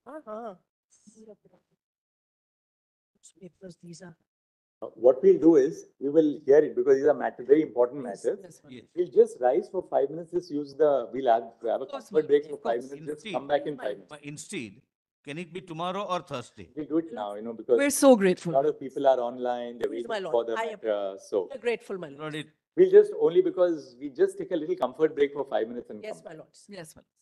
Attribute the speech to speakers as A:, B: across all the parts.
A: Uh-huh. Papers, these are.
B: What we'll do is we will hear it because these are very important matters.
A: Yes,
C: Yes.
B: We'll just rise for 5 minutes. Just use the. We'll have a
A: course,
B: comfort break
A: of
B: for
A: course.
B: 5 minutes. Just
C: Instead,
B: come back in 5 minutes.
C: but instead, can it be tomorrow or Thursday?
B: We'll do it now, because
A: We're so
B: a
A: grateful.
B: lot of people are online. They're
A: Please,
B: waiting
A: my lord,
B: for the
A: I am-
B: matter. So
A: We're grateful, my
C: Lord,
A: lord.
C: it
B: we'll just only because we just take a little comfort break for 5 minutes and
A: Yes,
B: come.
A: my lords. Yes, my lords.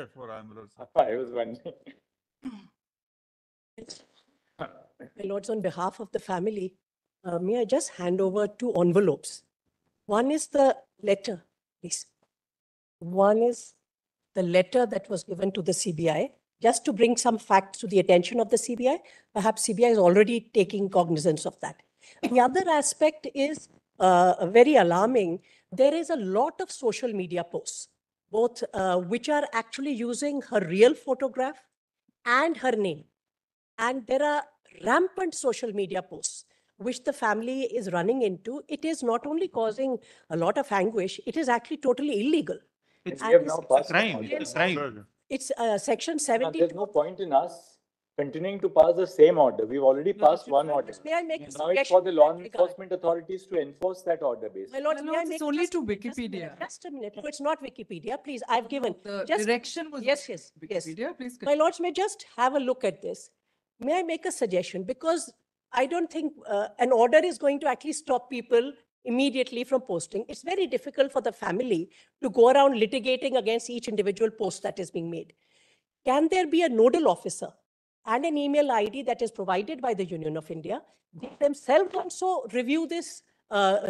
D: For ambulance.
B: I was wondering.
A: My lords, on behalf of the family, may I just hand over two envelopes? One is the letter, please. One is the letter that was given to the CBI, just to bring some facts to the attention of the CBI. Perhaps CBI is already taking cognizance of that. The other aspect is very alarming. There is a lot of social media posts, both which are actually using her real photograph and her name. And there are rampant social media posts which the family is running into. It is not only causing a lot of anguish, it is actually totally illegal.
C: It's
B: We have
A: And
B: now
C: it's a
B: passed.
C: crime.
B: an
C: It's a
B: order.
C: crime.
A: it's section
B: And
A: 72.
B: there's no point in us continuing to pass the same order. We've already passed one order.
A: May I make a
B: Now it's
A: suggestion
B: for the
A: in
B: law
A: that regard?
B: enforcement authorities to enforce that order
A: My
B: basically.
A: lords,
E: My
A: may I
E: lords,
A: make
E: it's only
A: just
E: to
A: a minute, just a minute,
E: Wikipedia.
A: Just a minute. No, it's not Wikipedia. Please, I've given.
E: The
A: Just-
E: direction was
A: Yes, yes, yes.
E: Wikipedia, please.
A: My lords, may just have a look at this. May I make a suggestion? Because I don't think an order is going to actually stop people immediately from posting. It's very difficult for the family to go around litigating against each individual post that is being made. Can there be a nodal officer and an email ID that is provided by the Union of India? They themselves also review this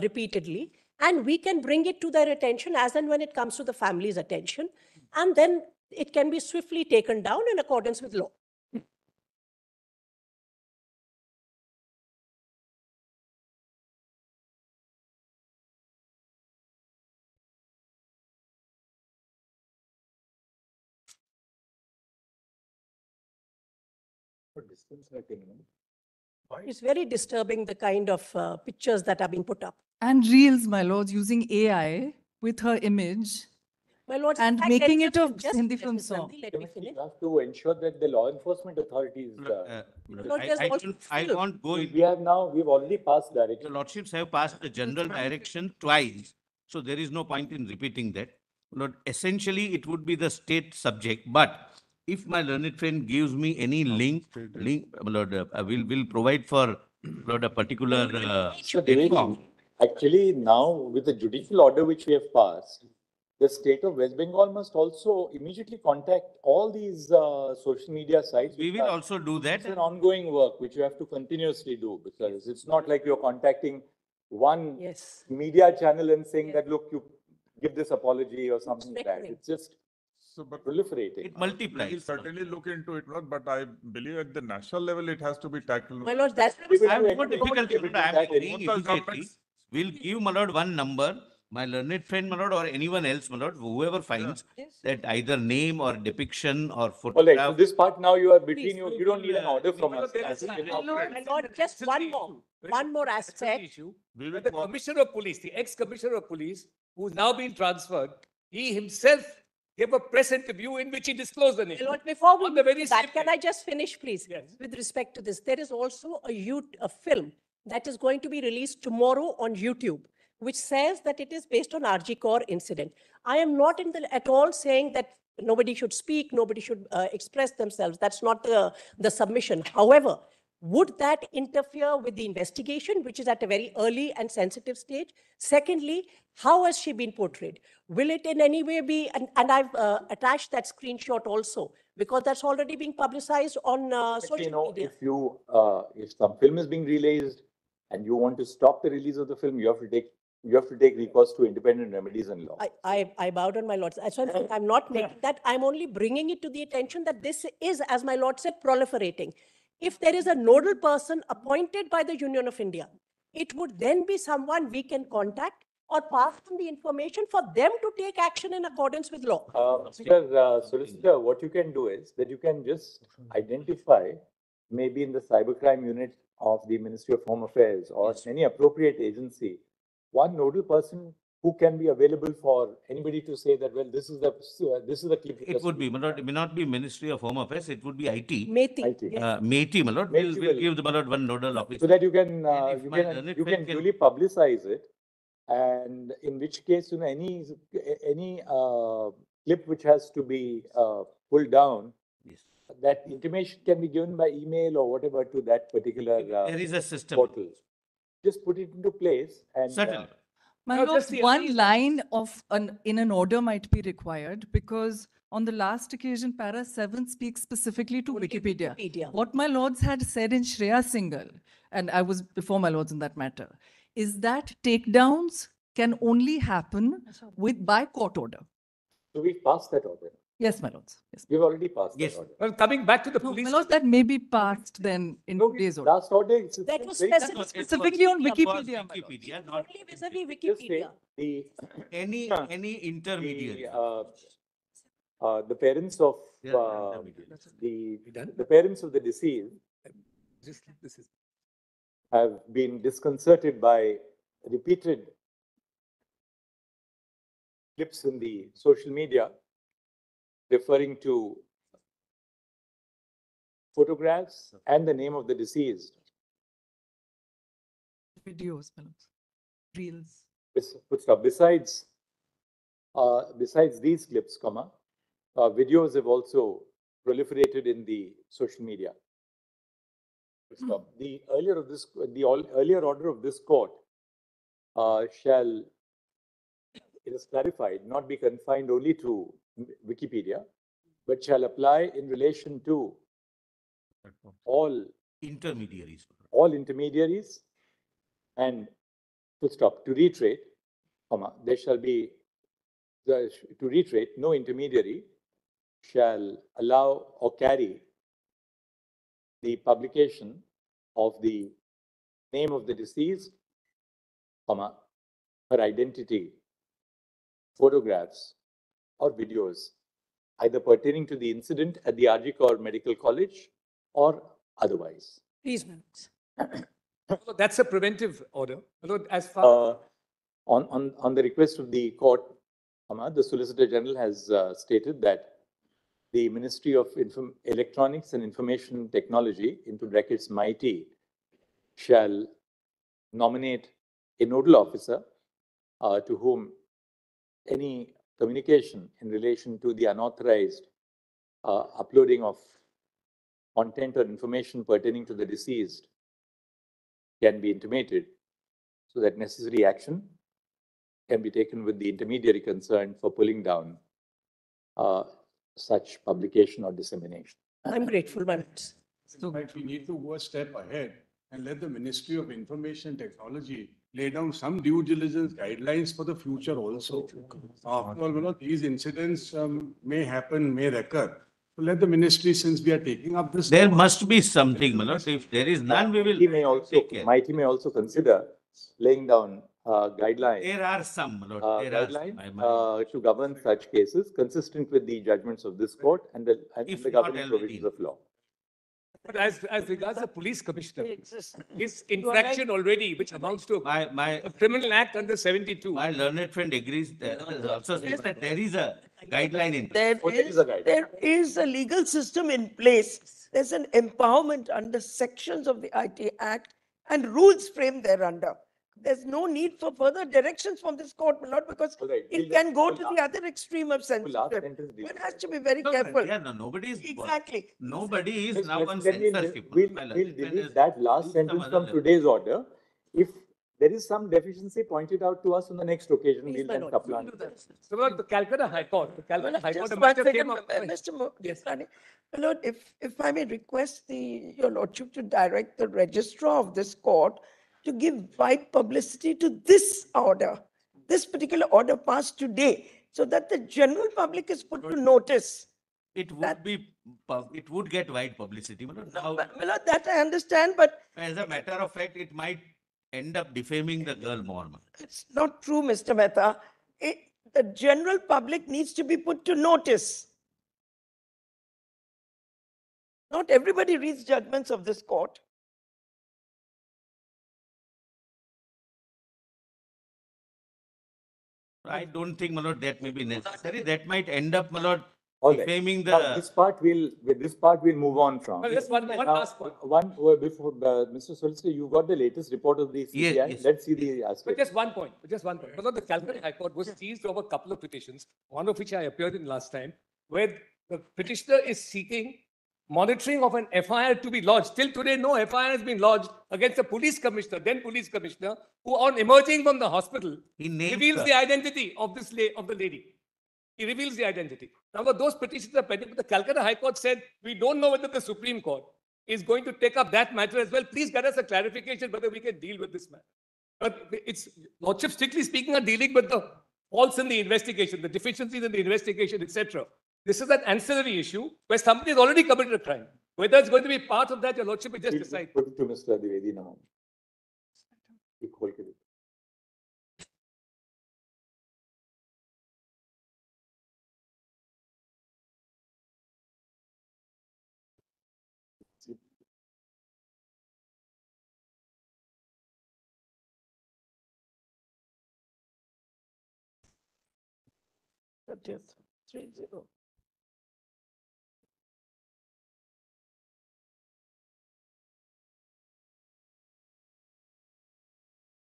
A: repeatedly, and we can bring it to their attention as and when it comes to the family's attention, and then it can be swiftly taken down in accordance with law.
B: What distance are taking?
A: It's very disturbing, the kind of pictures that are being put up.
E: And reels, my lords, using AI with her image.
A: My lords, in
E: And
A: fact, there
E: making
A: is
E: it a
A: just
E: Hindi
A: let
E: film
A: me-
E: song.
A: Let me
B: You
A: finish.
B: have to ensure that the law enforcement authorities,
A: Lord,
C: I
A: there's also film.
C: won't go
B: we have now, we've already passed
C: Your
B: direction.
C: lordships have passed the general direction twice, so there is no point in repeating that. Lord, essentially, it would be the state subject, but if my learned friend gives me any link, Lord, will provide for, Lord, a particular,
B: So Devesh, actually now with the judicial order which we have passed, the state of West Bengal must also immediately contact all these social media sites.
C: we
B: which
C: will
B: are-
C: also do that.
B: It's an ongoing work which you have to continuously do because it's not like you're contacting one
A: Yes.
B: media channel and saying
A: Yes.
B: that, look, you give this apology or something like that.
A: recurring.
B: It's just
D: So, but
B: proliferating.
C: It
D: we will
C: multiplies.
D: certainly look into it, Lord, but I believe at the national level, it has to be tackled.
A: My lords, that's
B: We will
C: I
B: do
C: have no
B: anything
C: difficulty,
B: to
C: Lord,
B: do
C: I am
B: that
C: agreeing
D: Both the
C: immediately.
D: governments-
C: We'll give, my lord, one number, my learned friend, my lord, or anyone else, my lord, whoever finds
A: Yes.
C: that either name or depiction or
B: All right, so
C: photograph.
B: this part now you are between
A: Please.
B: you don't need an order from us.
A: My lord, just one more aspect.
D: We will
F: The
D: co-
F: commissioner of police, the ex-commissioner of police, who's now been transferred, he himself gave a press interview in which he disclosed the name.
A: My lord, before we
F: On the
A: move
F: very
A: to that,
F: same
A: can
F: day.
A: I just finish, please?
F: Yes.
A: With respect to this, there is also a film that is going to be released tomorrow on YouTube, which says that it is based on RG Kaur incident. I am not at all saying that nobody should speak, nobody should express themselves. That's not the submission. However, would that interfere with the investigation, which is at a very early and sensitive stage? Secondly, how has she been portrayed? Will it in any way be, and I've attached that screenshot also, because that's already being publicized on
B: You
A: social
B: know,
A: media.
B: if some film is being released and you want to stop the release of the film, you have to take recourse to independent remedies and law.
A: I bowed on my lords. That's why I'm not making that. I'm only bringing it to the attention that this is, as my lord said, proliferating. If there is a nodal person appointed by the Union of India, it would then be someone we can contact or pass on the information for them to take action in accordance with law.
B: Mr. Solicitor, what you can do is that you can just identify maybe in the cybercrime unit of the Ministry of Home Affairs or any appropriate agency, one nodal person who can be available for anybody to say that, well, this is the clip.
C: It would be, my lord, it may not be Ministry of Home Affairs, it would be IT.
A: Meti.
B: IT.
A: Yes.
C: Meeti, my lord,
B: Meeti
C: we'll
B: will-
C: give the, my lord, one nodal
B: So
C: officer.
B: that you can,
C: And if my learned
B: you
C: friend
B: can duly publicize it. And in which case, any clip which has to be pulled down,
C: Yes.
B: that intimation can be given by email or whatever to that particular
C: There is a system.
B: portal. Just put it into place and.
C: Certainly.
E: My
F: Now,
E: lords,
F: just the
E: one
F: eyes-
E: line in an order might be required because On the last occasion, para 7 speaks specifically to Wikipedia.
A: Wikipedia.
E: What my lords had said in Shreya Singhal, and I was before my lords in that matter, is that takedowns can only happen by court order.
B: So we've passed that order.
E: Yes, my lords. Yes.
B: We've already passed
C: Yes.
B: that order.
F: Well, coming back to the
E: No,
F: police.
E: my lords, that may be passed then in
B: No,
E: today's order.
B: last order. it's
A: That was
B: very-
A: specific.
C: No, it was
E: Specifically on
C: it was
E: Wikipedia, my lord.
C: Wikipedia, not
A: Only vis-a-vis
B: Just say
A: Wikipedia.
C: any intermediary.
B: The parents of
C: Yeah, intermediary.
B: the parents of the deceased
F: This is.
B: have been disconcerted by repeated clips in the social media referring to photographs and the name of the deceased.
E: Videos, my lords. Reels.
B: Besides these clips, videos have also proliferated in the social media. The earlier order of this court shall, it is clarified, not be confined only to Wikipedia, but shall apply in relation to all
C: Intermediaries.
B: intermediaries and full stop. To reiterate, there shall be, to reiterate, no intermediary shall allow or carry the publication of the name of the deceased, her identity, photographs, or videos, either pertaining to the incident at the RG Kaur Medical College or otherwise.
A: Please, members.
F: So that's a preventive order. Although as far
B: On the request of the court, the Solicitor General has stated that the Ministry of Electronics and Information Technology, into brackets MIT, shall nominate a nodal officer to whom any communication in relation to the unauthorized uploading of content or information pertaining to the deceased can be intimated, so that necessary action can be taken with the intermediary concerned for pulling down such publication or dissemination.
A: I'm grateful, members.
E: So-
G: But we need to go a step ahead and let the Ministry of Information Technology lay down some due diligence guidelines for the future also. After all, these incidents may happen, may recur. So let the ministry, since we are taking up this.
C: There must be something, my lord. If there is none, we will take care.
B: MIT may also consider laying down guidelines.
C: There are some, my lord. There are some.
B: Guidelines to govern such cases consistent with the judgments of this court and the
C: If
B: the
C: not
B: governing
C: already.
B: provisions of law.
F: but as regards the police commissioner,
A: Exists.
F: his infraction already, which amounts to a criminal act under 72.
C: My learned friend agrees that also says that there is a guideline in.
H: There
B: Oh, there is
H: is,
B: a guideline.
H: there is a legal system in place. There's an empowerment under sections of the IT Act and rules framed thereunder. There's no need for further directions from this court, my lord, because
B: All right,
H: it
B: we'll
H: can
B: just-
H: go
B: we'll
H: to
B: ask-
H: the other extreme of
B: last
H: censorship.
B: sentence deals
H: One
B: with
H: has
B: that.
H: to be very
C: No,
H: careful.
C: Yeah, no, nobody is.
H: Exactly.
C: Nobody is
B: Yes,
C: now on
B: let me-
C: censorship.
B: We'll
C: My learned
B: we'll
C: friend
B: delete
C: has
B: that last
C: used some
B: sentence
C: other
B: from
C: level.
B: today's order. If there is some deficiency pointed out to us on the next occasion,
A: Please,
B: we'll
A: my
B: then
A: lord,
B: couple
A: we'll
B: on
A: do
B: to
A: that.
B: that.
F: So about the Calcutta High Court, the Calcutta High Court,
H: Just
F: a
H: one
F: matter
H: second,
F: came up.
H: Mr. Rani. My lord, if I may request your lordship to direct the registrar of this court to give wide publicity to this order, this particular order passed today, so that the general public is put to notice.
C: It would
H: that-
C: be, it would get wide publicity. But now,
H: My lord, that I understand, but
C: as a matter of fact, it might end up defaming the girl more.
H: it's not true, Mr. Mehta. The general public needs to be put to notice. Not everybody reads judgments of this court.
C: I don't think, my lord, that may be necessary. That might end up, my lord,
B: All right.
C: defaming
B: Now,
C: the.
B: this part we'll move on from.
F: Well, just one
B: Now,
F: last point.
B: before, Mr. Solicitor, you got the latest report of the CBI.
C: yes.
B: Let's see the
F: But
B: aspect.
F: just one point, Because the Calcutta High Court was seized over a couple of petitions, one of which I appeared in last time, where the petitioner is seeking monitoring of an FIR to be lodged. Till today, no FIR has been lodged against the police commissioner, then police commissioner, who on emerging from the hospital,
C: He names
F: reveals
C: her.
F: the identity of this of the lady. He reveals the identity. Now, those petitions are pending, but the Calcutta High Court said, we don't know whether the Supreme Court is going to take up that matter as well. Please get us a clarification whether we can deal with this matter. But it's, Lordship, strictly speaking, are dealing with the faults in the investigation, the deficiencies in the investigation, etc. This is an ancillary issue where somebody has already committed a crime. Whether it's going to be part of that, your Lordship will just
B: We'll
F: decide.
B: put it to Mr. Dwivedi now. ये खोल के देखो।
H: That is 30.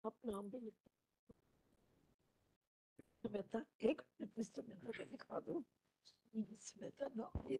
H: आप नाम भी लिख श्वेता एक mister Mehta को दिखा दो श्वेता नाम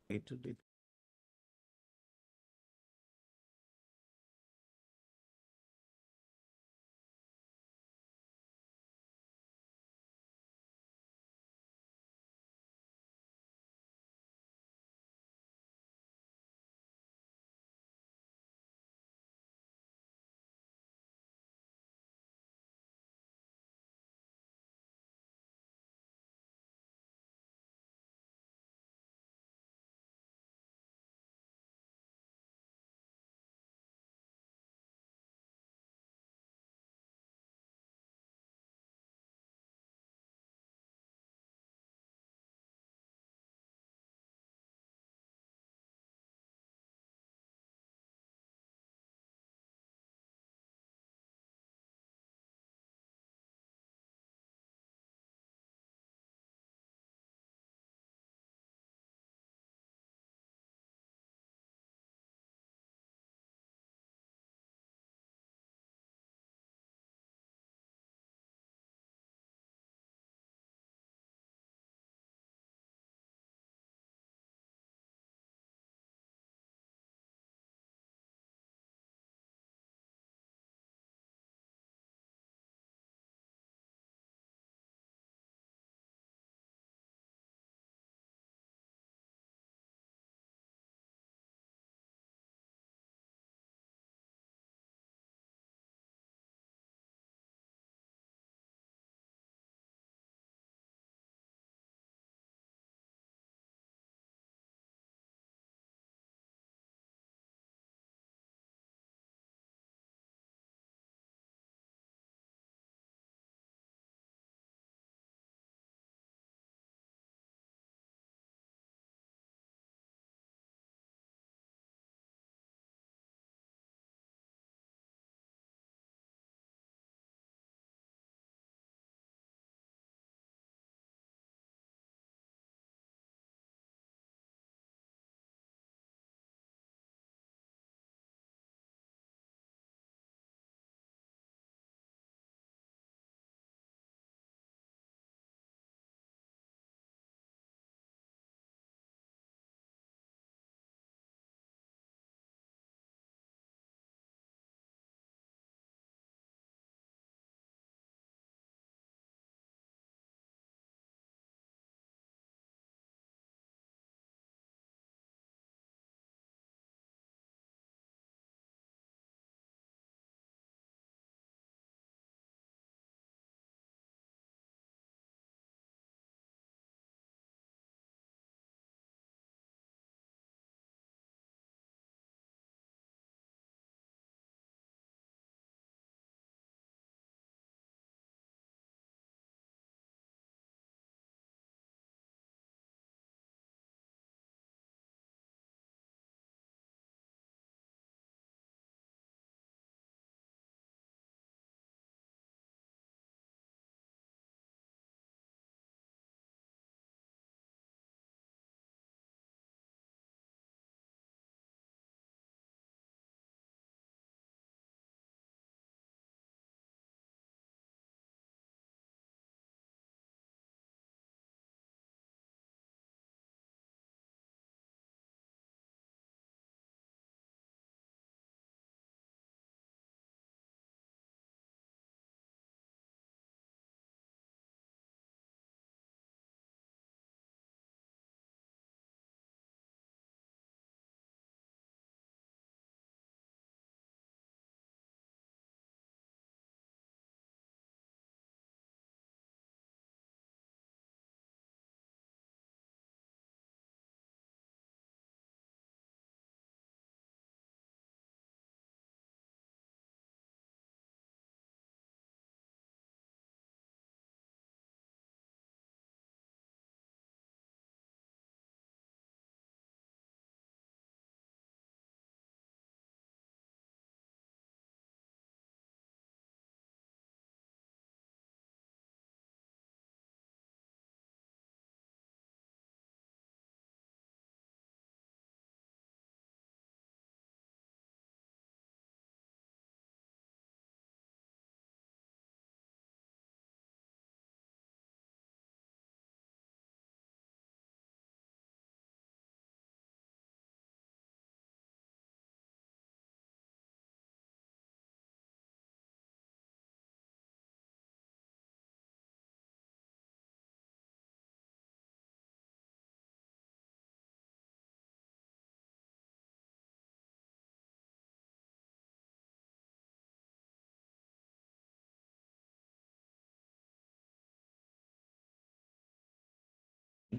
C: It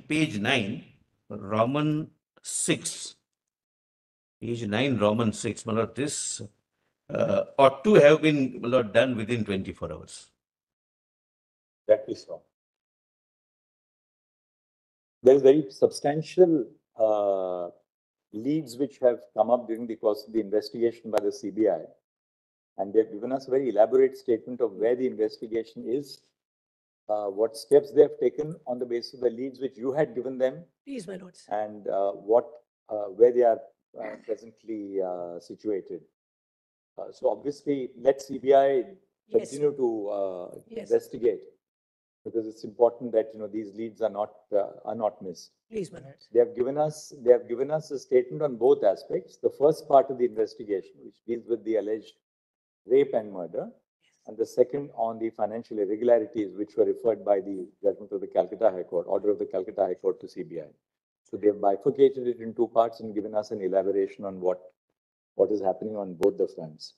C: Page 9, Roman 6. Page 9, Roman 6. My lord, this ought to have been, my lord, done within 24 hours.
B: That is wrong. There is very substantial leads which have come up during the course of the investigation by the CBI. And they've given us a very elaborate statement of where the investigation is, what steps they have taken on the basis of the leads which you had given them,
A: Please, my lords.
B: and where they are presently situated. So obviously, let CBI
A: Yes.
B: continue to
A: Yes.
B: investigate, because it's important that these leads are not missed.
A: Please, my lords.
B: They have given us a statement on both aspects. The first part of the investigation, which deals with the alleged rape and murder, and the second on the financial irregularities, which were referred by the judgment of the Calcutta High Court, order of the Calcutta High Court to CBI. So they have bifurcated it in two parts and given us an elaboration on what is happening on both the fronts.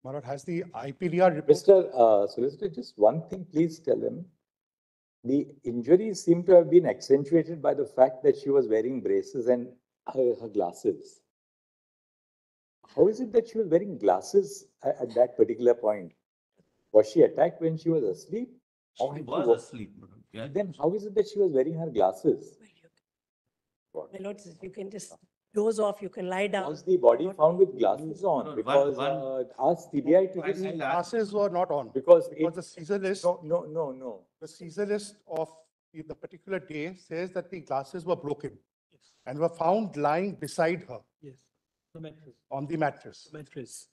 I: My lord, has the IPDR report?
B: Mr. Solicitor, just one thing, please tell them. The injuries seem to have been accentuated by the fact that she was wearing braces and her glasses. How is it that she was wearing glasses at that particular point? Was she attacked when she was asleep?
C: She
B: had
C: was asleep. My lord. Yeah.
B: Then how is it that she was wearing her glasses?
A: My lords, you can just doze off, you can lie down.
B: Was the body found with glasses on?
C: No,
B: Because ask CBI to just,
I: The glasses were not on.
B: because
I: The Caesar list,
B: no.
I: the Caesar list of the particular day says that the glasses were broken and were found lying beside her
J: Yes, the mattress.
I: on the mattress.
J: Mattress.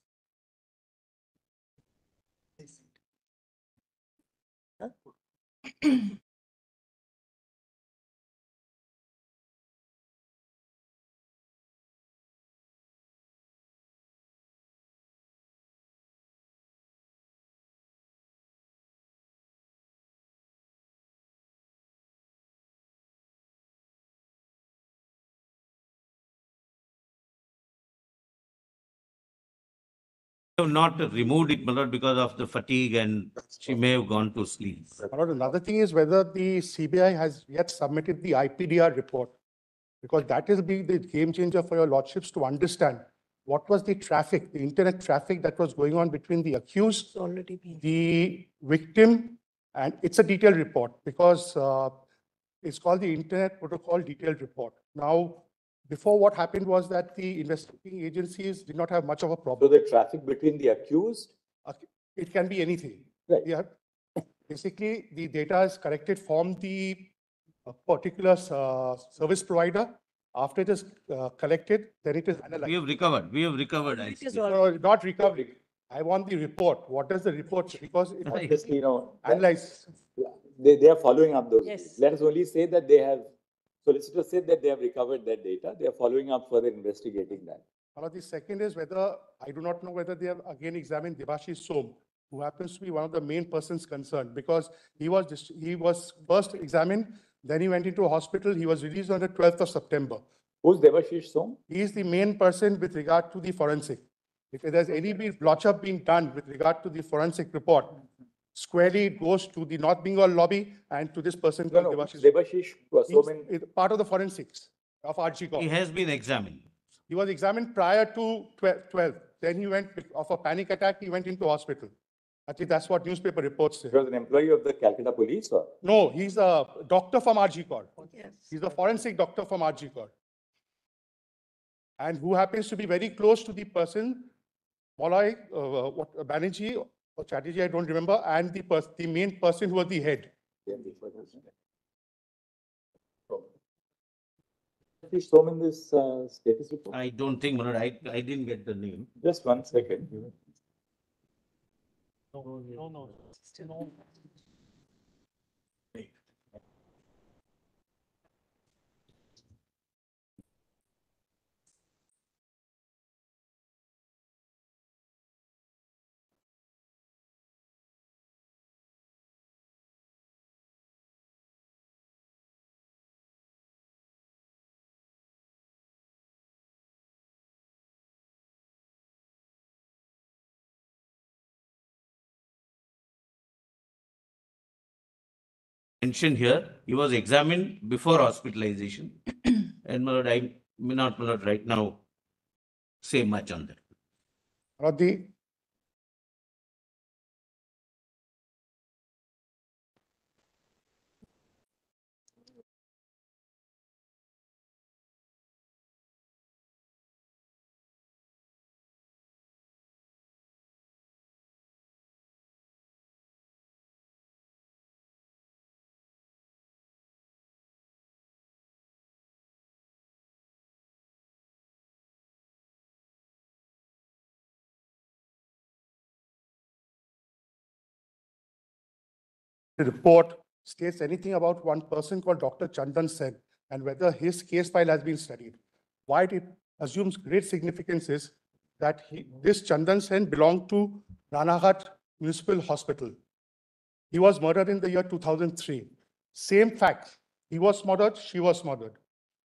C: Have not removed it, my lord, because of the fatigue, and she may have gone to sleep.
I: My lord, another thing is whether the CBI has yet submitted the IPDR report, because that is the game changer for your lordships to understand what was the traffic, the internet traffic that was going on between the accused,
A: It's already been.
I: the victim, and it's a detailed report because it's called the Internet Protocol Detailed Report. Now, before, what happened was that the investigating agencies did not have much of a
B: So
I: problem.
B: the traffic between the accused,
I: It can be anything.
B: Right.
I: Yeah. Basically, the data is collected from the particular service provider. After it is collected, then it is analyzed.
C: We have recovered. I
A: It is
C: see.
A: all.
I: No, not recovery. I want the report. What does the report say? Because it was
B: obviously,
I: analyzed.
B: they are following up those.
A: Yes.
B: leads. Let us only say that they have, solicitors said that they have recovered that data. They are following up further investigating that.
I: Now, the second is whether, I do not know whether they have again examined Debashish Som, who happens to be one of the main persons concerned, because he was first examined, then he went into a hospital. He was released on the 12th of September.
B: Who's Devashish Som?
I: He is the main person with regard to the forensic. If there's any blotch-up being done with regard to the forensic report, squarely it goes to the North Bengal lobby and to this person
B: No,
I: called
B: no,
I: Debashish.
B: Devashish Som.
I: He's part of the forensics of RG
C: He
I: Corp.
C: has been examined.
I: He was examined prior to 12. Then he went, of a panic attack, he went into hospital. Actually, that's what newspaper reports say.
B: He was an employee of the Calcutta police, or?
I: No, he's a doctor from RG Corp.
A: Yes.
I: He's a forensic doctor from RG Corp. And who happens to be very close to the person, Molai, Banerjee or Chatterjee, I don't remember, and the main person who was the head.
B: Devashish Som in this status report?
C: I don't think, my lord, I didn't get the name.
B: Just 1 second.
J: No.
C: mentioned here, he was examined before hospitalization. And my lord, I may not, my lord, right now say much on that.
I: Or the report states anything about one person called Dr. Chandan Sen and whether his case file has been studied. Why it assumes great significance is that this Chandan Sen belonged to Ranaghat Municipal Hospital. He was murdered in the year 2003. Same fact. He was murdered, she was murdered.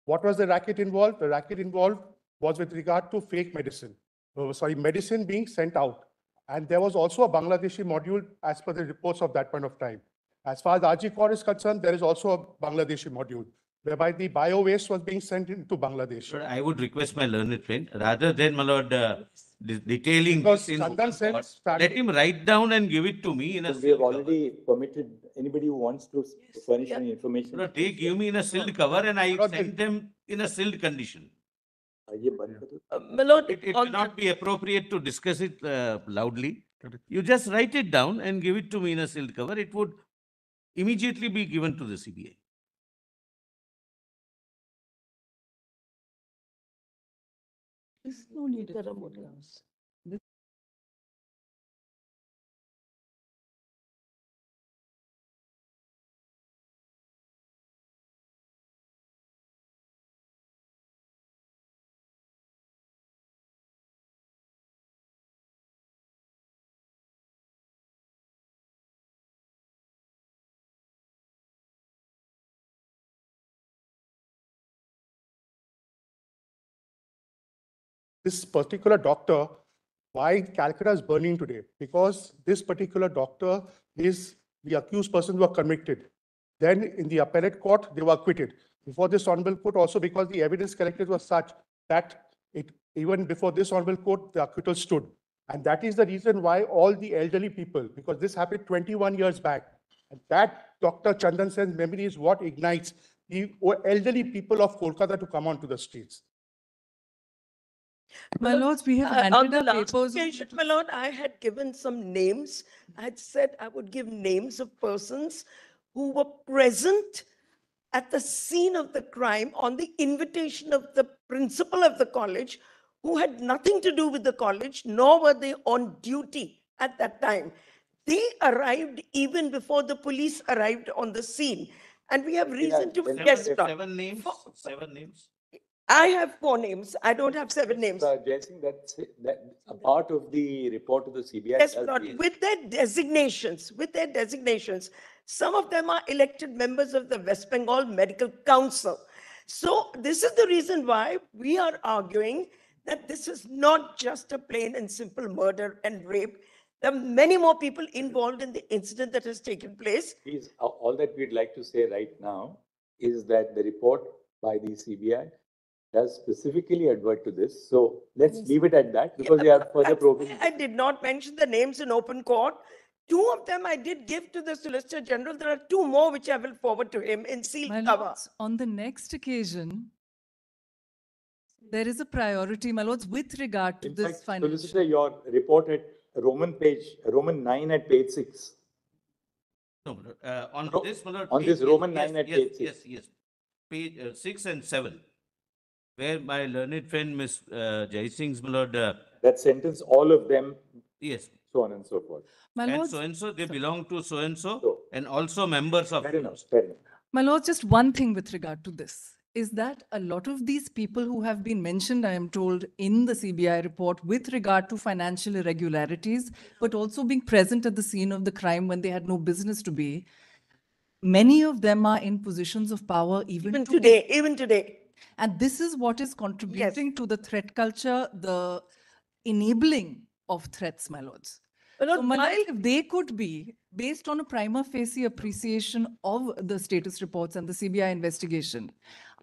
I: What was the racket involved? The racket involved was with regard to fake medicine. Medicine being sent out. And there was also a Bangladeshi module as per the reports of that point of time. As far as RG Core is concerned, there is also a Bangladeshi module whereby the bio waste was being sent into Bangladesh.
C: Sir, I would request my learned friend, rather than, my lord, detailing
I: Because
C: this in
I: Chandan
C: open
I: Sen's
C: court,
I: family-
C: let him write down and give it to me in a
B: We have
C: sealed cover.
B: already permitted anybody who wants to furnish
H: yeah.
B: any information.
C: Lord, they give me in a sealed cover and I
I: Lord,
C: send them in a sealed condition.
B: ये बंद कर दो।
H: My lord,
C: It
H: on
C: cannot be appropriate to discuss it loudly. You just write it down and give it to me in a sealed cover. It would immediately be given to the CBI.
E: There's no need.
H: there are more grounds.
I: This particular doctor, why Calcutta is burning today? Because this particular doctor is the accused persons were convicted. Then in the appellate court, they were acquitted. Before this honorable court, also because the evidence collected was such that even before this honorable court, the acquittal stood. And that is the reason why all the elderly people, because this happened 21 years back, and that Dr. Chandan Sen's memory is what ignites the elderly people of Kolkata to come onto the streets.
E: My lords, we have
H: On
E: handed
H: the
E: our
H: last
E: papers.
H: occasion, my lord, I had given some names. I had said I would give names of persons who were present at the scene of the crime on the invitation of the principal of the college, who had nothing to do with the college, nor were they on duty at that time. They arrived even before the police arrived on the scene. And we have reason to guess.
C: Seven names, 7 names.
H: I have 4 names. I don't have 7 names.
B: Jai Singh, that's a part of the report to the CBI.
H: Yes,
B: does
H: Lord,
B: the-
H: with their designations, some of them are elected members of the West Bengal Medical Council. So this is the reason why we are arguing that this is not just a plain and simple murder and rape. There are many more people involved in the incident that has taken place.
B: Please, all that we'd like to say right now is that the report by the CBI does specifically advert to this. So let's leave it at that because we have further probing.
H: I did not mention the names in open court. 2 of them I did give to the Solicitor General. There are 2 more which I will forward to him in sealed
E: My
H: cover.
E: lords, on the next occasion, there is a priority, my lords, with regard to
B: In
E: this
B: fact,
E: financial.
B: Solicitor, your report at Roman 9 at page 6.
C: No, on this, my lord,
B: On this
C: page-
B: Roman
C: yes,
B: 9 at
C: yes,
B: page 6.
C: Yes, yes. Page 6 and 7, where my learned friend, Miss Jai Singh's, my lord,
B: That sentence, all of them,
C: yes,
B: so on and so forth.
E: My
C: and
E: lords,
C: so, they belong to so-and-so,
B: So-
C: and also members of.
B: Fair enough, fair enough.
E: my lords, just one thing with regard to this is that a lot of these people who have been mentioned, I am told, in the CBI report with regard to financial irregularities, but also being present at the scene of the crime when they had no business to be, many of them are in positions of power
H: Even today.
E: And this is what is contributing to the threat culture, the enabling of threats, my lords.
H: My
E: So,
H: lord,
E: my lord,
H: while
E: if they could be, based on a prima facie appreciation of the status reports and the CBI investigation,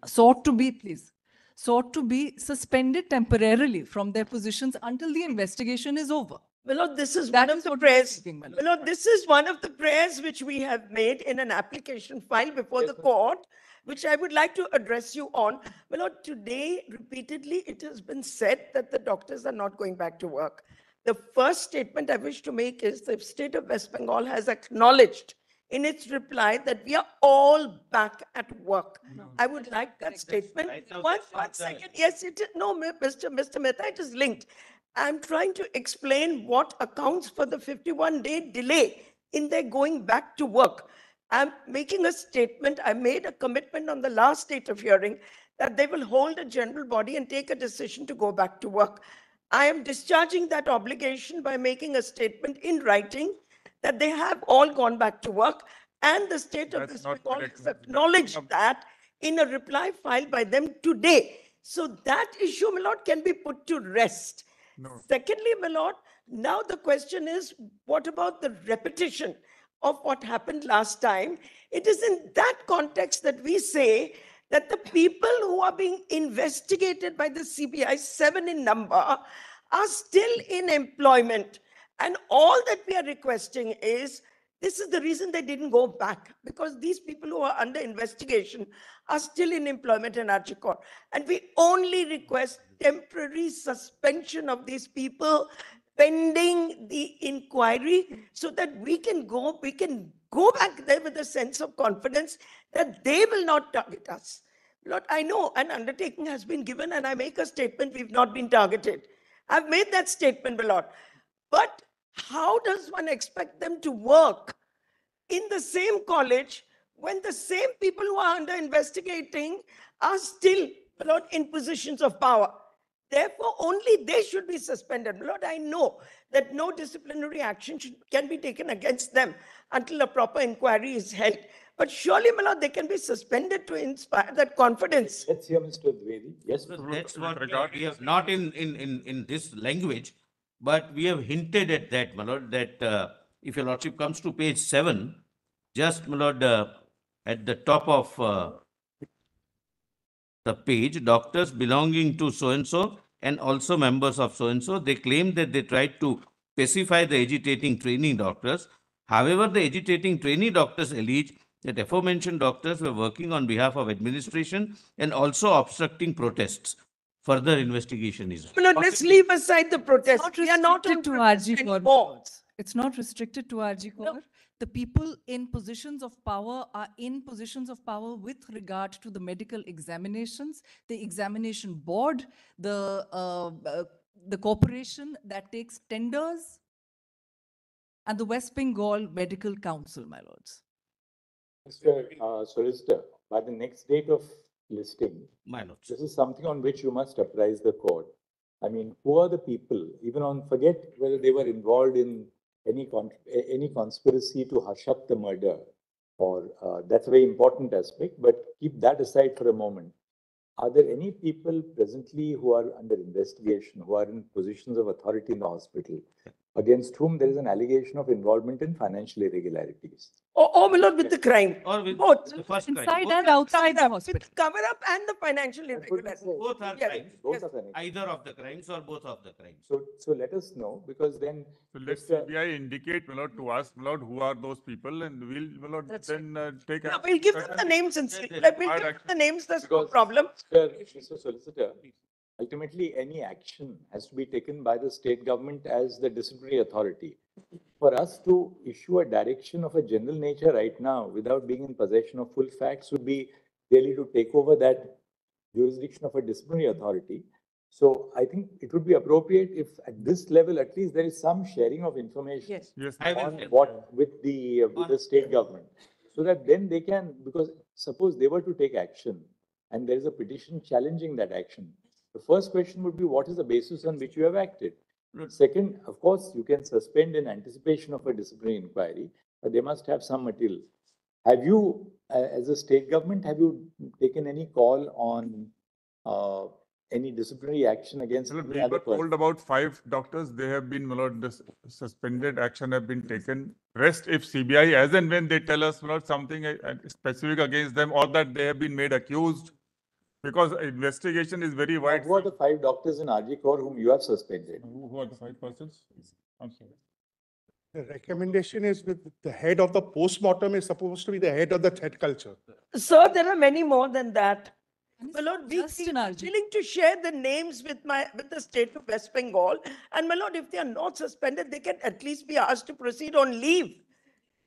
E: sought to be, please, sought to be suspended temporarily from their positions until the investigation is over.
H: my lord, this is
E: That
H: one of
E: is
H: the
E: what we are
H: prayers.
E: seeking, my
H: My
E: lord.
H: lord, this is one of the prayers which we have made in an application file before the court, which I would like to address you on. My lord, today, repeatedly, it has been said that the doctors are not going back to work. The first statement I wish to make is the state of West Bengal has acknowledged in its reply that we are all back at work. I would like that statement.
C: right now,
H: One
C: that's not the-
H: second. Yes, it is. No, Mr. Mehta, it is linked. I'm trying to explain what accounts for the 51-day delay in their going back to work. I'm making a statement. I made a commitment on the last date of hearing that they will hold a general body and take a decision to go back to work. I am discharging that obligation by making a statement in writing that they have all gone back to work, and the state of
D: That's
H: West
D: not
H: Bengal
D: correct.
H: has acknowledged that in a reply filed by them today. So that issue, my lord, can be put to rest.
D: No.
H: Secondly, my lord, now the question is, what about the repetition of what happened last time? It is in that context that we say that the people who are being investigated by the CBI, 7 in number, are still in employment. And all that we are requesting is, this is the reason they didn't go back, because these people who are under investigation are still in employment in Archicor. And we only request temporary suspension of these people pending the inquiry so that we can go back there with a sense of confidence that they will not target us. Lord, I know an undertaking has been given and I make a statement, we've not been targeted. I've made that statement, my Lord. But how does one expect them to work in the same college when the same people who are under investigating are still, my Lord, in positions of power? Therefore, only they should be suspended. My Lord, I know that no disciplinary action can be taken against them until a proper inquiry is held. But surely, my Lord, they can be suspended to inspire that confidence.
B: Let's hear Mr. Dwivedi. Yes,
C: That's what
D: regard-
C: we have, not in this language, but we have hinted at that, my lord, that if your lordship comes to page 7, just, my lord, at the top of the page, doctors belonging to so-and-so and also members of so-and-so, they claim that they tried to pacify the agitating trainee doctors. However, the agitating trainee doctors allege that aforementioned doctors were working on behalf of administration and also obstructing protests. Further investigation is.
H: My Lord, let's leave aside the protest.
E: Not
H: We are not on
E: restricted to
H: protest
E: RG Corps.
H: anymore.
E: It's not restricted to RG Corps. The people in positions of power are in positions of power with regard to the medical examinations, the examination board, the corporation that takes tenders, and the West Bengal Medical Council, my lords.
B: Mr. Solicitor, by the next date of listing,
C: My lords.
B: this is something on which you must apprise the court. I mean, who are the people, even on, forget whether they were involved in any conspiracy to hush up the murder, or that's a very important aspect, but keep that aside for a moment. Are there any people presently who are under investigation, who are in positions of authority in the hospital, against whom there is an allegation of involvement in financial irregularities?
H: Or my Lord, with the crime.
C: Or with
H: Both.
C: the first crime.
E: Inside
C: Both
E: and
C: are-
E: outside the
H: With
E: hospital.
H: cover up and the financial irregularities.
C: Both are
H: Yes,
C: crimes.
B: Both
H: yes.
B: are connected.
C: Either of the crimes or both of the crimes.
B: So let us know, because then.
D: So let
B: Mr.
D: CBI indicate, my lord, to us, my lord, who are those people, and we'll, my lord,
H: That's
D: then take.
H: No,
D: action.
H: we'll give them the names and see. Let me give them the names, that's no
B: Because,
H: problem.
B: Mr. Solicitor, ultimately, any action has to be taken by the state government as the disciplinary authority. For us to issue a direction of a general nature right now without being in possession of full facts would be really to take over that jurisdiction of a disciplinary authority. So I think it would be appropriate if at this level, at least there is some sharing of information.
H: Yes.
D: Yes,
C: I will
B: On
C: share.
B: what with the state government, so that then they can, because suppose they were to take action and there is a petition challenging that action, the first question would be, what is the basis on which you have acted? Second, of course, you can suspend in anticipation of a disciplinary inquiry, but they must have some material. Have you, as a state government, have you taken any call on any disciplinary action against
D: Well,
B: any
D: we
B: other
D: were told
B: person.
D: about 5 doctors, they have been, my lord, this suspended action have been taken. Rest, if CBI, as and when they tell us, my lord, something specific against them, or that they have been made accused, because investigation is very
B: Now,
D: wide.
B: who are the 5 doctors in RG Corps whom you have suspended?
D: Who are the 5 persons? I'm sorry.
I: The recommendation is with the head of the postmortem is supposed to be the head of the threat culture.
H: Sir, there are many more than that.
E: And it's
H: My lord,
E: not
H: we
E: just in
H: are
E: RG.
H: willing to share the names with the state of West Bengal. And my lord, if they are not suspended, they can at least be asked to proceed on leave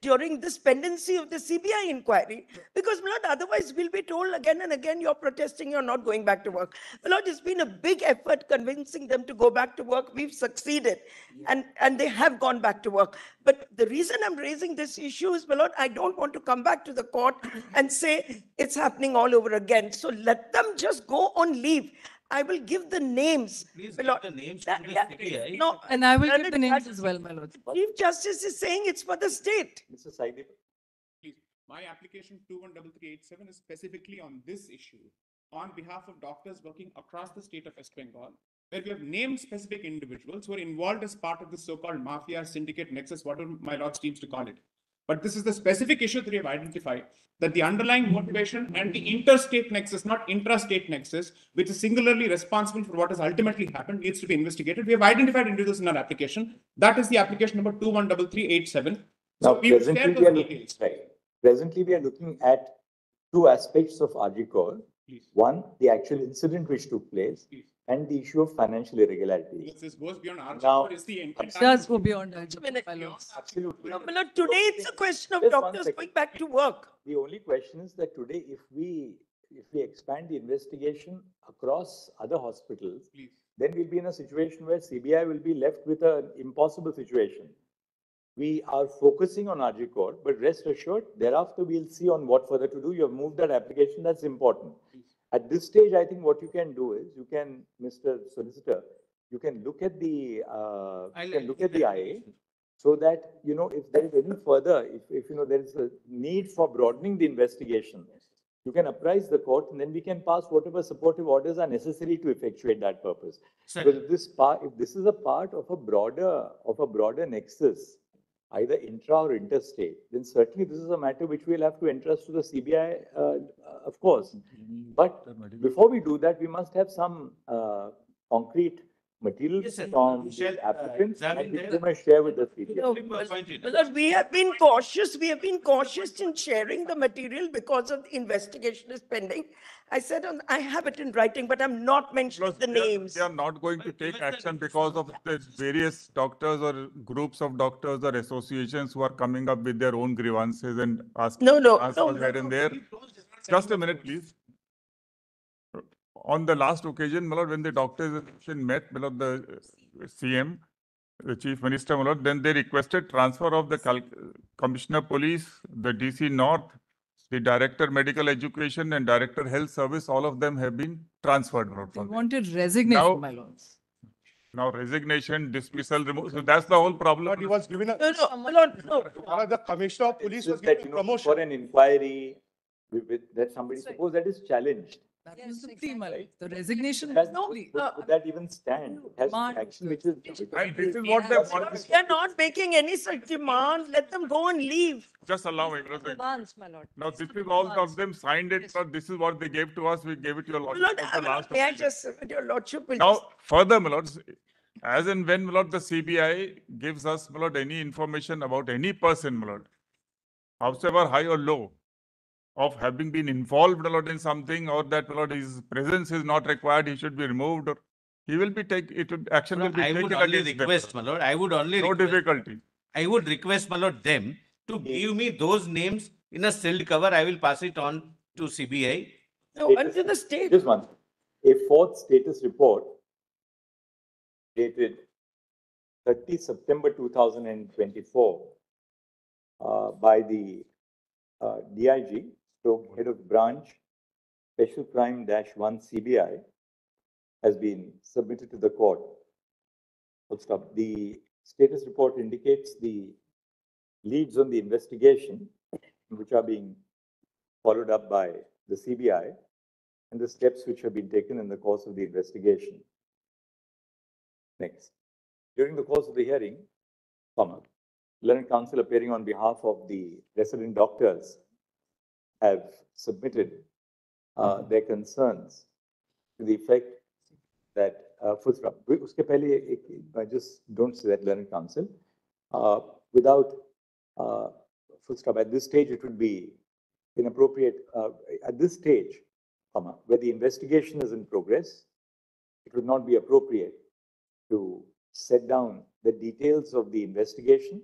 H: during this pendency of the CBI inquiry. Because, my lord, otherwise we'll be told again and again, you're protesting, you're not going back to work. My lord, it's been a big effort convincing them to go back to work. We've succeeded. And they have gone back to work. But the reason I'm raising this issue is, my lord, I don't want to come back to the court and say it's happening all over again. So let them just go on leave. I will give the names.
C: Please
H: my
C: give
H: lord.
C: the names to
H: That-
C: the
H: yeah,
C: CBI.
H: No,
E: And I will give
H: Learned
E: the names
H: Judge-
E: as well, my lord.
H: Chief Justice is saying it's for the state.
B: Mr. Saidi?
K: Please, my application 213387 is specifically on this issue, on behalf of doctors working across the state of West Bengal, where we have named specific individuals who are involved as part of the so-called mafia, syndicate, nexus, whatever my lord seems to call it. But this is the specific issue that we have identified, that the underlying motivation and the interstate nexus, not intrastate nexus, which is singularly responsible for what has ultimately happened, needs to be investigated. We have identified individuals in our application. That is the application number 213387.
B: Now,
K: So we will share
B: presently
K: those
B: we are looking,
K: details.
B: right. Presently, we are looking at 2 aspects of RG Corps.
K: Please.
B: One, the actual incident which took place,
K: Please.
B: and the issue of financial irregularities.
K: Because this goes beyond our
B: Now-
K: it's the
E: It
K: entire.
E: does go beyond RG, my lord.
B: Absolutely.
H: No, my lord, today it's a question of
B: Just one
H: doctors
B: second.
H: going back to work.
B: The only question is that today, if we expand the investigation across other hospitals,
K: Please.
B: then we'll be in a situation where CBI will be left with an impossible situation. We are focusing on RG Corps, but rest assured, thereafter we'll see on what further to do. You have moved that application, that's important. At this stage, I think what you can do is, you can, Mr. Solicitor, you can look at the, IA, so that, if there is any further, if there is a need for broadening the investigation, you can apprise the court, and then we can pass whatever supportive orders are necessary to effectuate that purpose.
C: Sir.
B: Because if this is a part of a broader nexus, either intra or interstate, then certainly this is a matter which we'll have to entrust to the CBI, of course. But before we do that, we must have some concrete materials
C: Yes, sir.
B: from
C: We shall,
B: the applicants,
C: examine
B: and which
C: them.
B: we must share with the CBI.
H: No, because we have been cautious. We have been cautious in sharing the material because of the investigation is pending. I said, I have it in writing, but I'm not mentioning
D: Plus,
H: the
D: they are-
H: names.
D: They are not going to
C: But
D: take
C: given the
D: action
C: names,
D: because of the various doctors or groups of doctors or associations who are coming up with their own grievances and asking
H: No,
D: transfers here and there. Just a minute, please. On the last occasion, my lord, when the doctors association met, my lord, the CM, the chief minister, my lord, then they requested transfer of the commissioner police, the DC North, the director medical education and director health service, all of them have been transferred, my lord,
E: They
D: from there.
E: wanted resignation,
D: Now-
E: my lords.
D: Now resignation, dismissal, remove, so that's the whole problem.
I: But he was given a,
H: No, my lord, no.
I: the commissioner of police was
B: It's just
I: given
B: that,
I: a promotion.
B: for an inquiry, that somebody, suppose that is challenged.
E: That was the plea, my lord. The resignation was
B: Has,
E: the plea.
B: would that even stand? It has to be
E: Demand.
B: action which is.
D: And this is what they want.
H: They are not making any such demand. Let them go and leave.
D: Just allow me. brother.
E: Demands, my lord.
D: Now, this is all of them signed it, but this is what they gave to us. We gave it to your
H: My
D: lordship
H: lord,
D: at the last
H: may I
D: occasion.
H: just, your lordship will just.
D: Now, further, my lords, as and when, my lord, the CBI gives us, my lord, any information about any person, my lord, howsoever high or low, of having been involved, my lord, in something, or that, my lord, his presence is not required, he should be removed, or he will be action will be
C: I would
D: taken
C: only
D: against them.
C: request, my lord, I would only
D: No
C: request,
D: difficulty.
C: I would request, my lord, them to give me those names in a sealed cover. I will pass it on to CBI.
H: No, and to the state.
B: Just one. A 4th status report dated 30 September 2024 by the DIG, so head of branch, Special Crime -1 CBI, has been submitted to the court. Full stop. The status report indicates the leads on the investigation, which are being followed up by the CBI. and the steps which have been taken in the course of the investigation. Next. During the course of the hearing, learned counsel appearing on behalf of the resident doctors have submitted their concerns to the effect that uske pehle I just don't say that learned counsel without full stop. At this stage, it would be inappropriate. At this stage, where the investigation is in progress, it would not be appropriate to set down the details of the investigation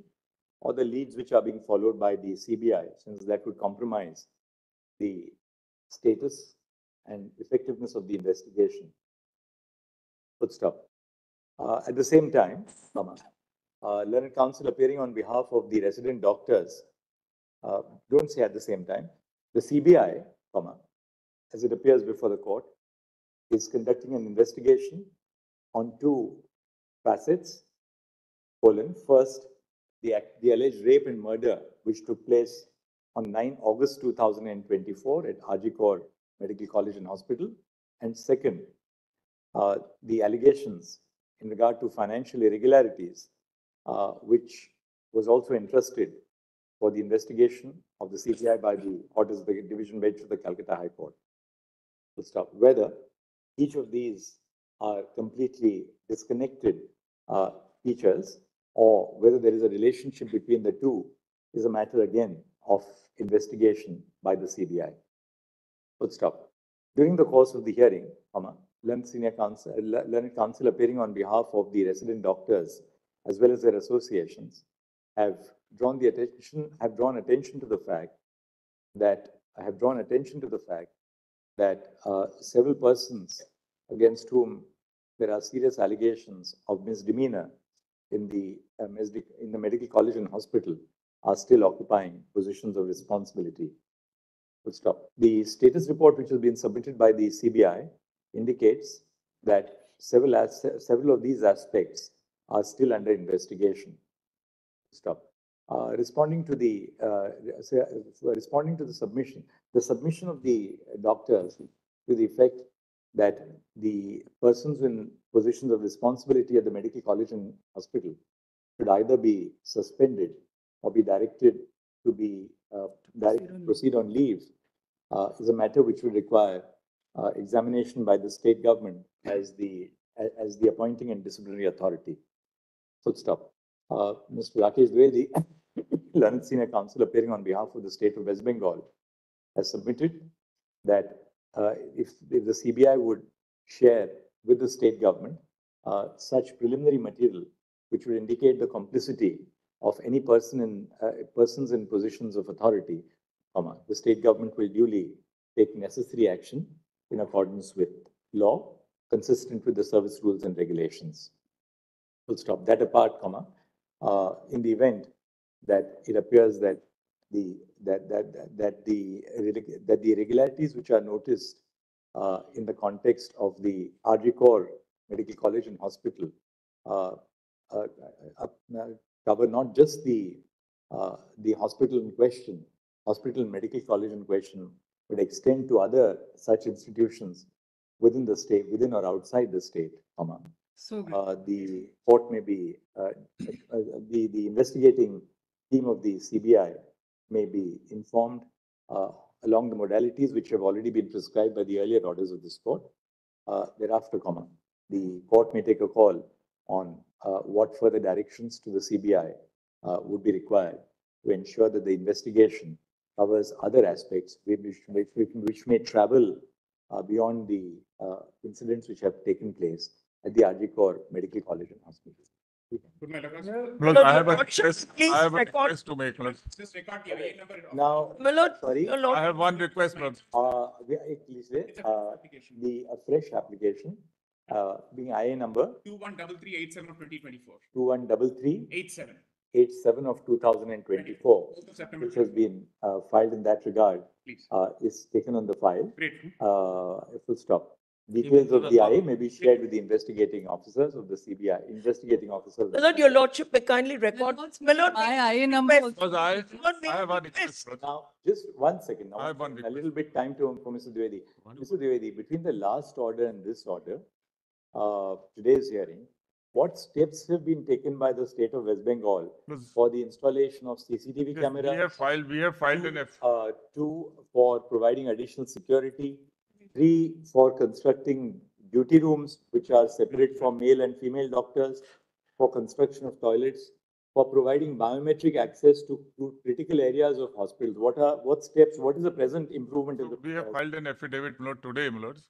B: or the leads which are being followed by the CBI, since that would compromise the status and effectiveness of the investigation. Full stop. At the same time, learned counsel appearing on behalf of the resident doctors, don't say at the same time, the CBI, as it appears before the court, is conducting an investigation on two facets. First, the alleged rape and murder which took place on 9 August 2024 at Ajikor Medical College and Hospital. And second, the allegations in regard to financial irregularities, which was also entrusted for the investigation of the CBI by the orders of the Division Bench of the Calcutta High Court. Stop. Whether each of these are completely disconnected features or whether there is a relationship between the two is a matter again of investigation by the CBI. Full stop. During the course of the hearing, learned counsel appearing on behalf of the resident doctors as well as their associations have drawn attention to the fact that several persons against whom there are serious allegations of misdemeanor in the medical college and hospital are still occupying positions of responsibility. Full stop. The status report which has been submitted by the CBI indicates that several of these aspects are still under investigation. Stop. Responding to the submission of the doctors to the effect that the persons in positions of responsibility at the medical college and hospital should either be suspended or be directed to proceed on leave is a matter which will require examination by the state government as the appointing and disciplinary authority. Full stop. Mr. Rakesh Dwivedi, learned senior counsel appearing on behalf of the state of West Bengal, has submitted that if the CBI would share with the state government such preliminary material which would indicate the complicity of any persons in positions of authority, the state government will duly take necessary action in accordance with law, consistent with the service rules and regulations. Full stop. That apart, in the event that it appears that the irregularities which are noticed in the context of the Ajikor Medical College and Hospital cover not just the hospital in question, hospital and medical college in question, but extend to other such institutions within the state, within or outside the state,
E: So
B: the court may be, the investigating team of the CBI may be informed along the modalities which have already been prescribed by the earlier orders of this court. Thereafter, the court may take a call on what further directions to the CBI would be required to ensure that the investigation covers other aspects which may travel beyond the incidents which have taken place at the Ajikor Medical College and Hospital.
D: Well, I have a request to make.
K: Just record the IA number.
B: Now, sorry,
D: I have one request, Lord.
B: please wait. A fresh application being IA number
K: 213387 of 2024.
B: 2133
K: 87.
B: 87 of 2024,
K: September
B: which has been filed in that regard,
K: Please.
B: is taken on the file.
K: Great.
B: Full stop. Details of the IA may be shared with the investigating officers of the CBI, investigating officers.
H: My lord, your lordship may kindly record. My lord,
E: My IA number
H: request-
D: Because
H: my lord, may
D: I have one
H: request.
D: request.
B: Now, just 1 second. Now,
D: I have one
B: a
D: request.
B: little bit time for Mr. Dwivedi. Mr. Dwivedi, between the last order and this order, today's hearing, what steps have been taken by the state of West Bengal
D: Because-
B: for the installation of CCTV
D: Yes,
B: cameras?
D: we have filed an F.
B: 2, for providing additional security. 3, for constructing duty rooms, which are separate from male and female doctors, for construction of toilets, for providing biometric access to critical areas of hospitals. What steps, what is the present improvement in the?
D: We have filed an affidavit, my lord, today, my lords,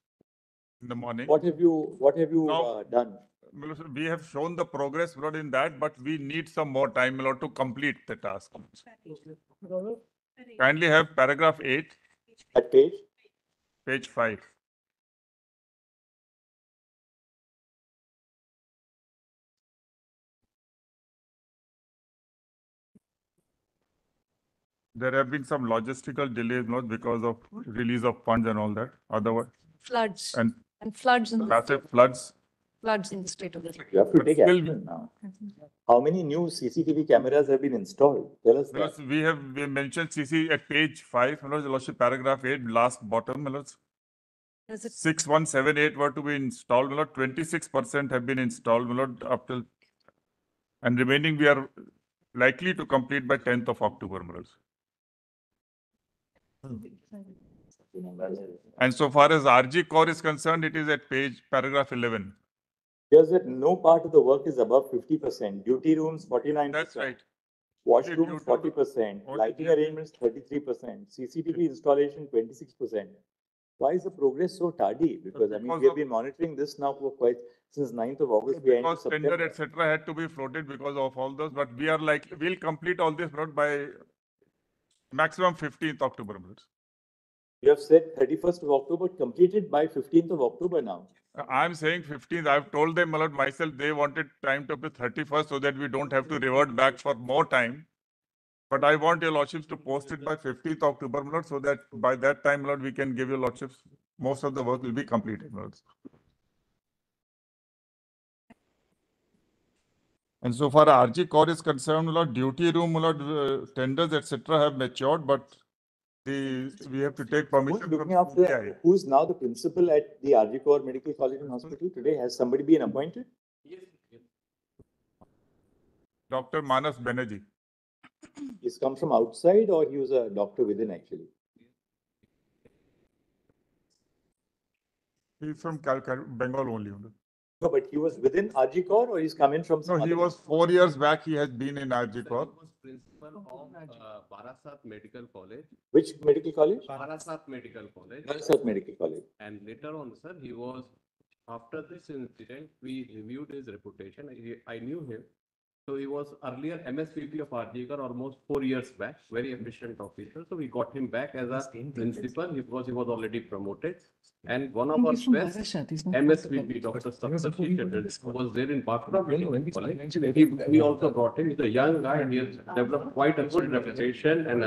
D: in the morning.
B: What have you
D: Now-
B: done?
D: My lord, we have shown the progress, my lord, in that, but we need some more time, my lord, to complete the task. Kindly have paragraph 8,
B: At page?
D: page 5. There have been some logistical delays, not because of release of funds and all that, otherwise,
E: floods
D: and
E: and floods in
D: massive floods.
E: the state of the.
B: You have to
D: But
B: take
D: still-
B: action now. How many new CCTV cameras have been installed? Tell us
D: My
B: that.
D: lords, we mentioned CC at page 5, my lords, your lordship, paragraph 8, last bottom, my lords.
E: Does it-
D: 6178 were to be installed, my lord, 26% have been installed, my lord, up till, and remaining we are likely to complete by 10th of October, my lords. And so far as RG core is concerned, it is at paragraph 11.
B: Here's that no part of the work is above 50%. Duty rooms, 49%.
D: That's right.
B: Washrooms,
D: Duty-
B: 40%.
D: Only
B: Lighting
D: duty-
B: arrangements, 33%. CCTV installation, 26%. Why is the progress so tardy? Because I mean,
D: Because
B: we have
D: of-
B: been monitoring this now for since 9th of August. We are into
D: Because tender,
B: September.
D: etc., had to be floated because of all those, but we are like, we'll complete all this not by maximum 15th October. my lords.
B: You have said 31st of October, completed by 15th of October now.
D: I'm saying 15th. I've told them, my lord, myself, they wanted time to be 31st so that we don't have to revert back for more time. But I want your lordships to post it by 15th October, my lord, so that by that time, my lord, we can give your lordships, most of the work will be completed, my lords. And so far RG core is concerned, my lord, duty room, my lord, tenders, etc. have matured, but we have to take
B: Who's
D: permission from
B: looking after
D: CBI.
B: that? Who's now the principal at the RG Kaur Medical College and Hospital today? Has somebody been appointed?
D: Dr. Manas Banerjee.
B: He's come from outside or he was a doctor within actually?
D: He's from Bengal only. my lord.
B: No, but he was within RG Kaur or he's come in from some
D: No, he
B: other-
D: was 4 years back, he has been in RG core.
L: was principal of Barasat Medical College,
B: Which medical college?
L: Barasat Medical College.
B: Narsat Medical College.
L: And later on, sir, he was, after this incident, we reviewed his reputation. I knew him. So he was earlier MSVP of RGKR almost 4 years back, very efficient officer. So we got him back as a principal because he was already promoted. And one of our
E: He's from
L: best
E: Maharashtra, he's not
L: MSVP, Dr. Saptarshi Chatterjee, who was there in Bakura Medical College. We also brought him. He's a young guy and he has developed quite a good reputation and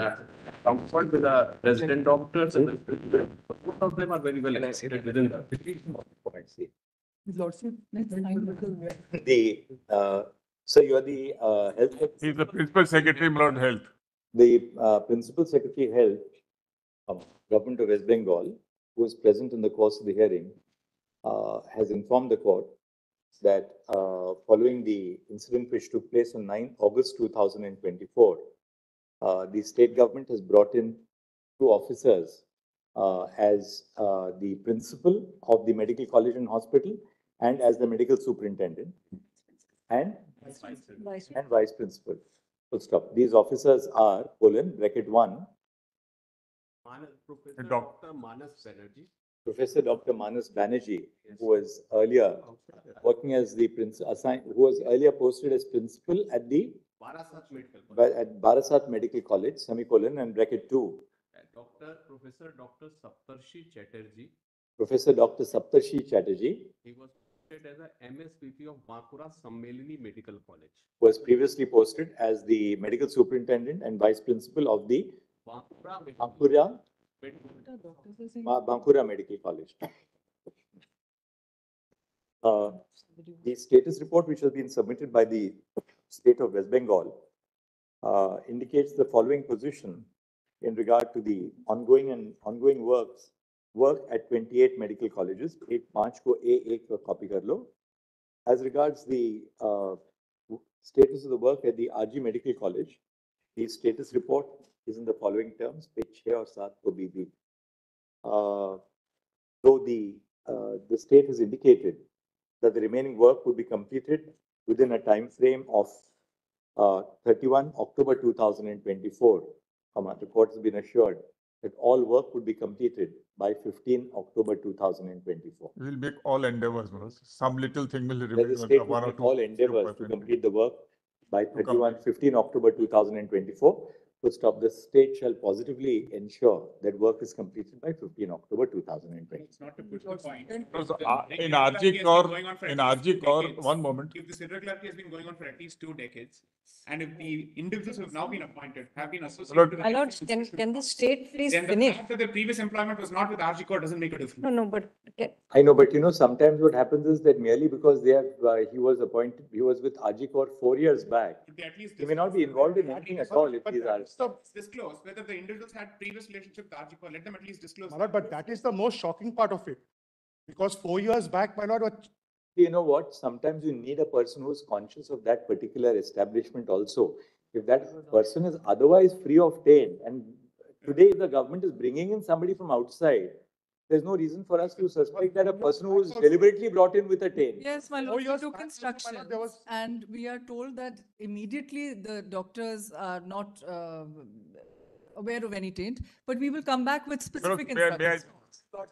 L: comfort with the resident doctors. And both of them are very well accepted within the.
E: His lordship, let's find
B: The, so you are the health,
D: He's the principal secretary, my lord, health.
B: the principal secretary health of Government of West Bengal, who is present in the course of the hearing, has informed the court that following the incident which took place on 9th August 2024, the state government has brought in 2 officers as the principal of the medical college and hospital and as the medical superintendent and vice principal. Full stop. These officers are bracket 1,
L: Professor
D: Doc-
L: Dr. Manas Banerjee.
B: Professor Dr. Manas Banerjee, who was earlier working as the who was earlier posted as principal at the
L: Barasat Medical College.
B: at Barasat Medical College, semicolon, and bracket 2.
L: Professor Dr. Saptarshi Chatterjee.
B: Professor Dr. Saptarshi Chatterjee,
L: He was posted as a MSVP of Bakura Sammelini Medical College.
B: who was previously posted as the medical superintendent and vice principal of the
L: Bakura
B: Bankura
L: Medical
B: Bankura Medical College. The status report which has been submitted by the state of West Bengal indicates the following position in regard to the ongoing work at 28 medical colleges. 8 March को एक copy कर लो. As regards the status of the work at the RG Medical College, the status report is in the following terms, page 6 or 7 को भी दी. Though the state has indicated that the remaining work would be completed within a time frame of 31 October 2024. The court has been assured that all work would be completed by 15 October 2024.
D: We'll make all endeavors, some little thing will
B: That
D: remain.
B: the state will make all endeavors to complete the work by 15 October 2024. To stop, the state shall positively ensure that work is completed by 15 October 2020.
K: It's not to push the point.
D: In RG Core, one moment.
K: If this irregularity has been going on for at least 2 decades, and if the individuals who have now been appointed have been associated with
E: My lord, can the state please
K: then the
E: finish?
K: fact that the previous employment was not with RG Core doesn't make a difference.
E: No, but
B: I know, but sometimes what happens is that merely because they have, he was with RG Core 4 years back,
K: They at least
B: he may not be involved in anything at all if these are.
K: disclose whether the individuals had previous relationship with RG Core. Let them at least disclose.
I: My lord, but that is the most shocking part of it. Because 4 years back, my lord,
B: You know what? Sometimes you need a person who is conscious of that particular establishment also. If that person is otherwise free of taint, and today the government is bringing in somebody from outside, there's no reason for us to suspect that a person who is deliberately brought in with a taint.
E: yes, my lord, we
I: years
E: took
I: back,
E: instructions
I: there was-
E: and we are told that immediately the doctors are not aware of any taint, but we will come back with specific instructions.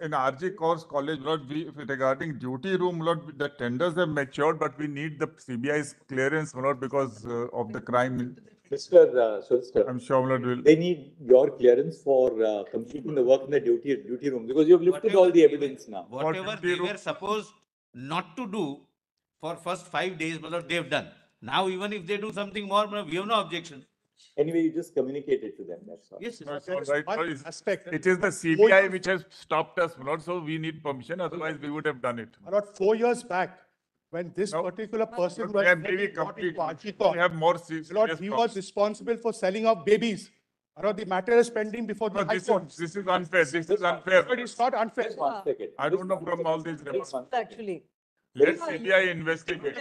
D: In RG Course College, Lord, regarding duty room, Lord, the tenders have matured, but we need the CBI's clearance, Lord, because of the crime.
B: Mr. Solicitor,
D: I'm sure, Lord, will.
B: they need your clearance for completing the work in the duty room because you've lifted all the evidence now.
C: Whatever they were supposed not to do for first 5 days, they've done. Now, even if they do something more, we have no objection.
B: Anyway, you just communicate it to them, that's all.
C: Yes,
D: That's
I: there
D: all
I: is
D: right.
I: one
D: Lord, it's-
I: aspect.
D: It is the CBI which has stopped us, Lord, so we need permission, otherwise we would have done it.
I: my lord, 4 years back, when this
D: No.
I: particular person
D: Lord,
I: was
D: we have maybe
I: brought into
D: complete,
I: RG
D: we
I: Corp,
D: have more
I: my
D: serious.
I: lord, he was responsible for selling off babies. My lord, the matter is pending before the
D: No,
I: High Court.
D: this is unfair, this is unfair.
I: But it's not unfair.
B: Just one second.
D: I don't know from all these remarks.
E: Actually.
D: Let CBI investigate.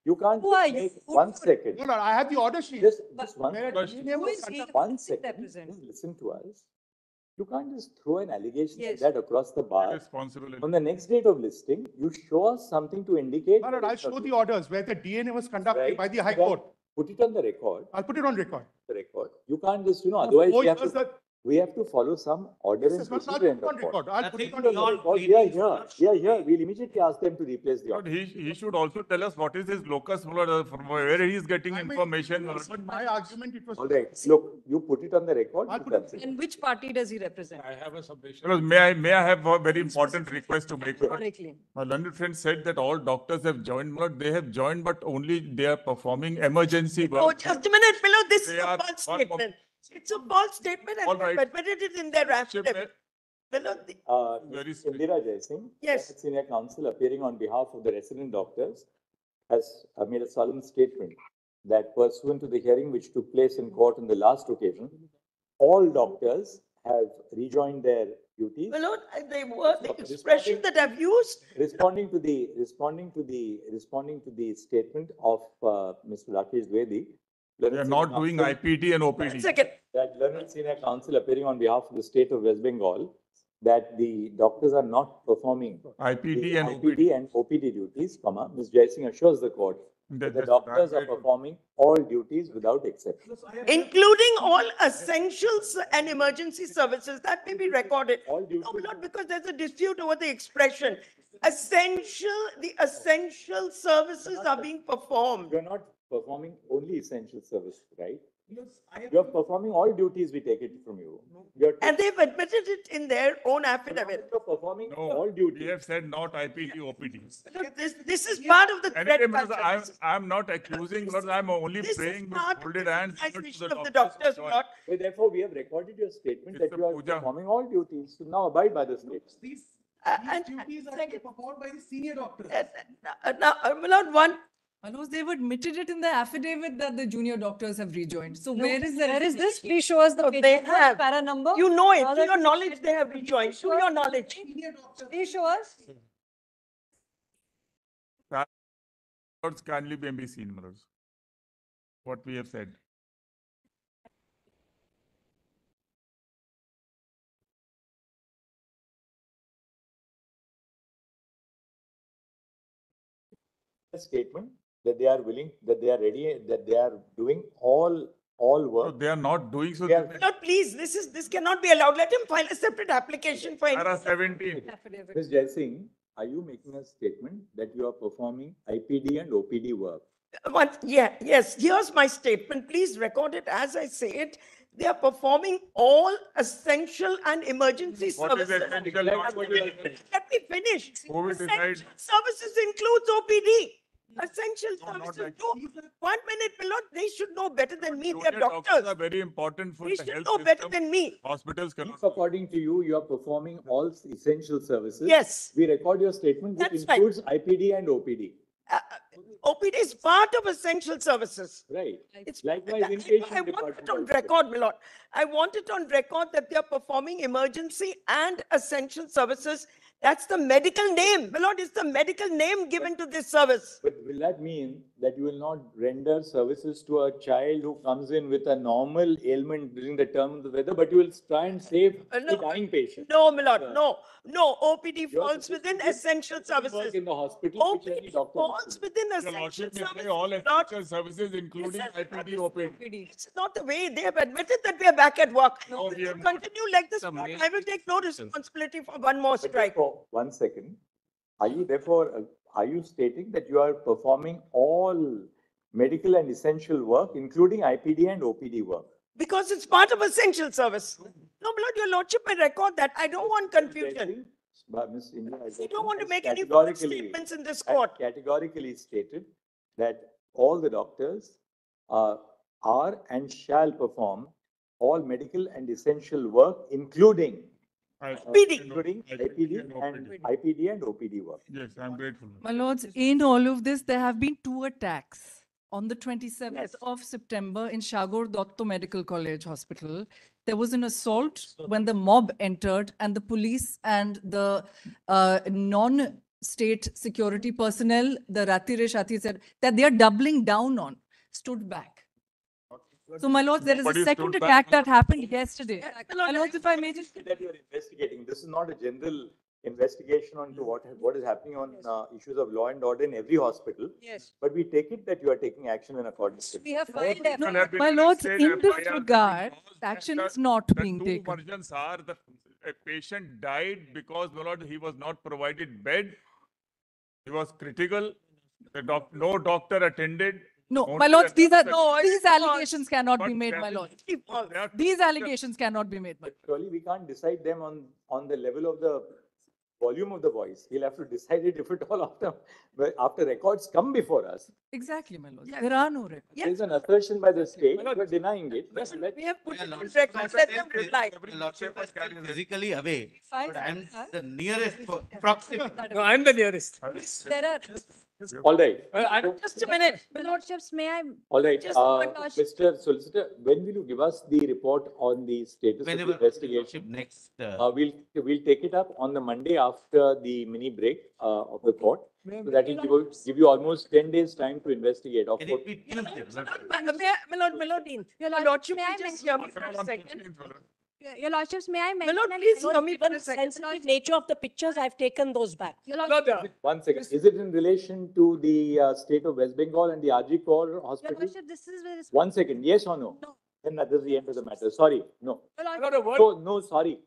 B: You can't
E: Who are
B: make
E: you?
B: 1 second.
I: No, no, I have the order sheet.
B: Just one,
I: Where
B: second.
I: DNA
E: Who
I: was
E: is he?
I: conducted.
B: 1 second.
E: represent?
B: Just listen to us. You can't just throw an allegation like
E: Yes.
B: that across the bar.
D: Responsibility.
B: On the next date of listing, you show us something to indicate.
I: No, no, I'll show the orders where the DNA was conducted
B: Right?
I: by the High
B: Then
I: Court.
B: Put it on the record.
I: I'll put it on record.
B: You can't just, otherwise
I: Four
B: we have
I: years
B: to,
I: that-
B: we have to follow some order
I: Yes,
B: and
I: yes, no, I'll
B: procedure in
I: put
B: the
I: it on
B: court.
I: record. I'll put it on
C: Nothing
I: record.
C: beyond
B: Because we are
C: pleadings.
B: here. We'll immediately ask them to replace the
D: Lord,
B: order.
D: he should also tell us what is his locus, Lord, from where he is getting
I: I mean,
D: information. Lord.
I: But my argument, it was.
B: All right, look, you put it on the record.
I: I'll put
B: that's
I: it-
B: it.
E: And which party does he represent?
G: I have a submission.
D: Lord, may I have a very important request to make? Lord?
E: Correctly.
D: My learned friend said that all doctors have joined, Lord, they have joined, but only they are performing emergency
H: Oh,
D: work.
H: just a minute, Milo, this is
D: They
H: a
D: are-
H: false
D: one
H: statement. It's a false statement
D: All
H: and
D: right.
H: they've admitted it in their affidavit. Milo,
B: Ms.
D: Very strict.
B: Indira Jaising,
H: Yes.
B: Senior Counsel appearing on behalf of the resident doctors, has made a solemn statement that pursuant to the hearing which took place in court on the last occasion, all doctors have rejoined their duties.
H: Milo, the word, the expression that I've used,
B: Responding to the statement of Mr. Rakesh Dwivedi.
D: They are not doing IPD and OPD.
H: 1 second.
B: That learned senior counsel appearing on behalf of the state of West Bengal, that the doctors are not performing
D: IPD
B: the
D: and
B: IPD and OPD duties, Ms. Jaising assures the court that the doctors are performing all duties without exception.
H: Including all essentials and emergency services, that may be recorded.
B: All duties.
H: No, Lord, because there's a dispute over the expression. The essential services are being performed.
B: You're not performing only essential service, right? You're performing all duties, we take it from you.
H: And they've admitted it in their own affidavit.
B: You're performing
D: No,
B: all duties.
D: we have said not IPD, OPD.
H: This is part of the threat
D: Anyway, Mr.
H: culture.
D: I'm not accusing, Lord, I'm only
H: This is
D: praying with
H: part of
D: folded
H: the
D: hands. Lord, to
H: civilization
D: the
H: of the
D: doctors.
H: doctors, Lord.
B: Therefore, we have recorded your statement that
D: Mr.
B: you are
D: Puja.
B: performing all duties. So now abide by the statement.
H: And
J: Duties are to be performed by the senior doctors.
H: now, my lord, one,
E: My lords, they've admitted it in the affidavit that the junior doctors have rejoined. So
A: No,
E: where is the?
A: Where is this? Please show us the
H: No,
A: page.
H: they
A: What
H: have.
A: para number?
H: you know it,
A: Now
H: to
A: that
H: your
A: we-
H: knowledge, they have rejoined, to your knowledge.
J: Senior doctors.
A: Please show us.
D: Lords kindly be seen, my lords. What we have said.
B: A statement that they are willing, that they are ready, that they are doing all
D: So
B: work.
D: they are not doing so.
B: They are-
H: My lord, please, this cannot be allowed. Let him file a separate application for.
D: Para 17.
B: Ms. Jai Singh, are you making a statement that you are performing IPD and OPD work?
H: Yes, here's my statement. Please record it as I say it. They are performing all essential and emergency
D: What is
H: services.
D: essential?
H: Let me finish.
D: Who will decide?
H: Essential services includes OPD. Essential
D: No, not
H: services
D: like-
H: do. 1 minute, my lord, they should know better than me. They're
D: Junior doctors
H: doctors.
D: are very important for
H: They
D: the
H: should
D: health
H: know better
D: system.
H: than me.
D: Hospitals
B: If
D: cannot.
B: according to you, you are performing all essential services.
H: Yes.
B: We record your statement, which
H: That's right.
B: includes IPD and OPD.
H: OPD is part of essential services.
B: Right.
H: It's
B: Likewise,
H: I
B: inpatient
H: want it
B: department
H: on
B: also.
H: record, my lord. I want it on record that they are performing emergency and essential services. That's the medical name, my lord. It's the medical name given to this service.
B: But will that mean that you will not render services to a child who comes in with a normal ailment during the term of the weather, but you will try and save
H: No.
B: a dying patient?
H: No, my lord, no. OPD
B: You are
H: falls
B: supposed
H: within
B: to give
H: essential
B: Work
H: services.
B: in the hospital, which any
H: OPD
B: doctor
H: falls
B: must do.
H: within
D: Your
H: essential
D: lordship may say
H: services.
D: all
H: Not-
D: essential services, including IPD, OPD.
H: It's not the way they have admitted that we are back at work.
D: No,
H: If
D: we
H: you
D: have not.
H: continue like this,
L: The main-
H: I will take no responsibility for one more
B: But
H: strike.
B: therefore, 1 second, are you stating that you are performing all medical and essential work, including IPD and OPD work?
H: Because it's part of essential service. No, my lord, your lordship may record that. I don't want confusion.
B: But Ms. India,
H: I don't want to
B: has
H: make any false
B: categorically-
H: statements in this
B: has
H: court.
B: Categorically stated that all the doctors are and shall perform all medical and essential work, including
H: PD.
B: IPD and OPD work.
D: Yes, I'm grateful.
E: My lords, in all of this, there have been 2 attacks. On the 27th
H: Yes.
E: of September in Shagor Dotto Medical College Hospital, there was an assault when the mob entered and the police and the non-state security personnel, the Rati Reshati said that they are doubling down on, stood back. So my lords, there is
D: Nobody
E: a second
D: stood back.
E: attack that happened yesterday.
H: My
E: My lords, if I may just
B: That you are investigating. This is not a general investigation onto what is happening on issues of law and order in every hospital.
A: Yes.
B: But we take it that you are taking action in accordance with.
A: We have filed
D: People
A: them.
D: have been
E: My lords,
D: arrested,
E: in this
D: FIR
E: regard,
D: because
E: action
D: the-
E: is not
D: the
E: being
D: two
E: taken.
D: versions are that a patient died because, my lord, he was not provided bed. He was critical. No doctor attended.
E: No,
D: Only
E: my lords,
D: the
E: these are,
D: nurse-
H: No, it's
E: these
H: false.
E: allegations cannot be
D: But
E: made,
D: that
E: my
D: is-
E: lord.
D: They are-
E: These allegations cannot be made, my
B: But surely we can't decide them on the level of the volume of the voice. He'll have to decide it if at all after records come before us.
E: Exactly, my lords.
H: Yeah.
E: There are no records.
B: There's an assertion by the state, we're denying it.
H: We have put it on
C: Lordship,
H: record. Let them reply.
C: Lordship is physically away,
E: Fine,
C: but I'm
E: sir.
C: the nearest proximity.
F: No, I'm the nearest.
A: There are,
B: All right,
H: Just a minute.
M: Your Lordships, may I?
B: all right.
H: Just
M: one last-
B: Mr. Solicitor, when will you give us the report on the status of the
C: Whenever
B: investigation?
C: Lordship next,
B: We'll take it up on the Monday after the mini break of the court. So that will give you almost 10 days time to investigate. Of
C: can
B: course,
C: it be Tuesday?
H: My lordship,
M: May I
H: just hear me for a second.
M: Your Lordships, may I
H: My
M: mention?
H: lord,
M: an
H: please
M: element-
H: hear me for a
A: given
H: second.
A: sensitive nature of the pictures, I've taken those back.
M: Your
F: No,
M: Lordship,
B: one second. Is it in relation to the state of West Bengal and the RG Kaur
M: Your
B: hospital?
M: Lordship, this is with respect-
B: One second, yes or no?
M: No.
B: Then that is the end of the matter. Sorry, no.
M: Your
F: My
M: Lordship,
F: lord, a word,
B: So, no, sorry.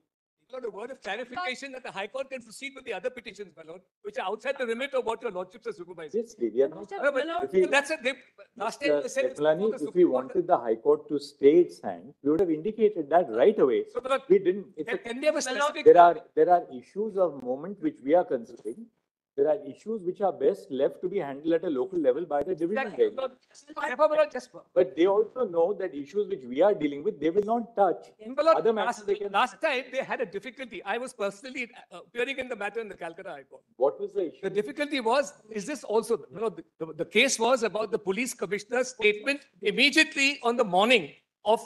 F: my lord, a word of clarification that the High Court can proceed with the other petitions, my lord, which are outside the remit of what your lordships are supervising.
B: Yes, we are not.
F: No, but
B: If we-
F: that's it. Last time they said it's
B: Deplani,
F: before the
B: if we
F: Supreme Court.
B: wanted the High Court to stay its hand, we would have indicated that right away.
F: So, my lord,
B: We didn't. It's a-
F: can they have a specific?
B: There are issues of moment which we are considering. There are issues which are best left to be handled at a local level by the division
F: Exactly.
B: head.
F: Therefore, my lord, just
B: But they also know that issues which we are dealing with, they will not touch.
F: my lord,
B: Other matters they can.
F: last time they had a difficulty. I was personally appearing in the matter in the Calcutta High Court.
B: What was the issue?
F: The difficulty was, is this also, the case was about the police commissioner's statement immediately on the morning of,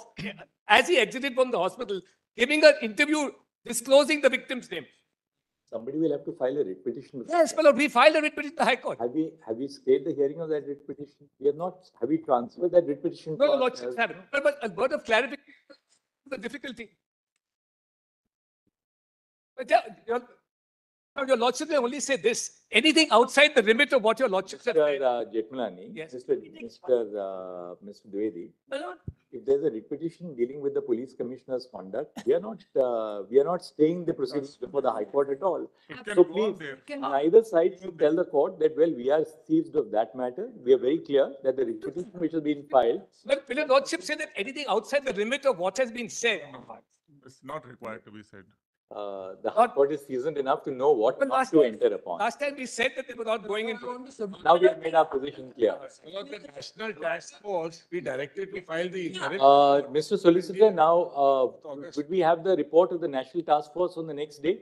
F: as he exited from the hospital, giving an interview disclosing the victim's name.
B: Somebody will have to file a writ petition. before
F: Yes,
B: that.
F: my lord, we filed a writ petition in the High Court.
B: Have we stayed the hearing of that writ petition? We have not. Have we transferred that writ petition?
F: No,
B: to
F: the
B: our-
F: lordships haven't. But a word of clarification, the difficulty. But your lordship may only say this. Anything outside the remit of what your lordships have said.
B: Mr. Jetmalani,
F: Yes.
B: Mr. Dwivedi,
H: My lord,
B: if there's a writ petition dealing with the police commissioner's conduct, we are not staying the proceedings before the High Court at all.
D: It can
B: So
D: go on
B: please,
D: there.
B: neither side should tell the court that, well, we are seized of that matter. We are very clear that the writ petition which has been filed.
F: But will your lordship say that anything outside the remit of what has been said?
D: It's not required to be said.
B: The High Court is seasoned enough to know what
F: But
B: not to enter upon.
F: Last time we said that they were not going into.
B: Now we have made our position clear.
G: About the national task force, we directed to file the interim.
B: Mr. Solicitor, now, would we have the report of the National Task Force on the next date?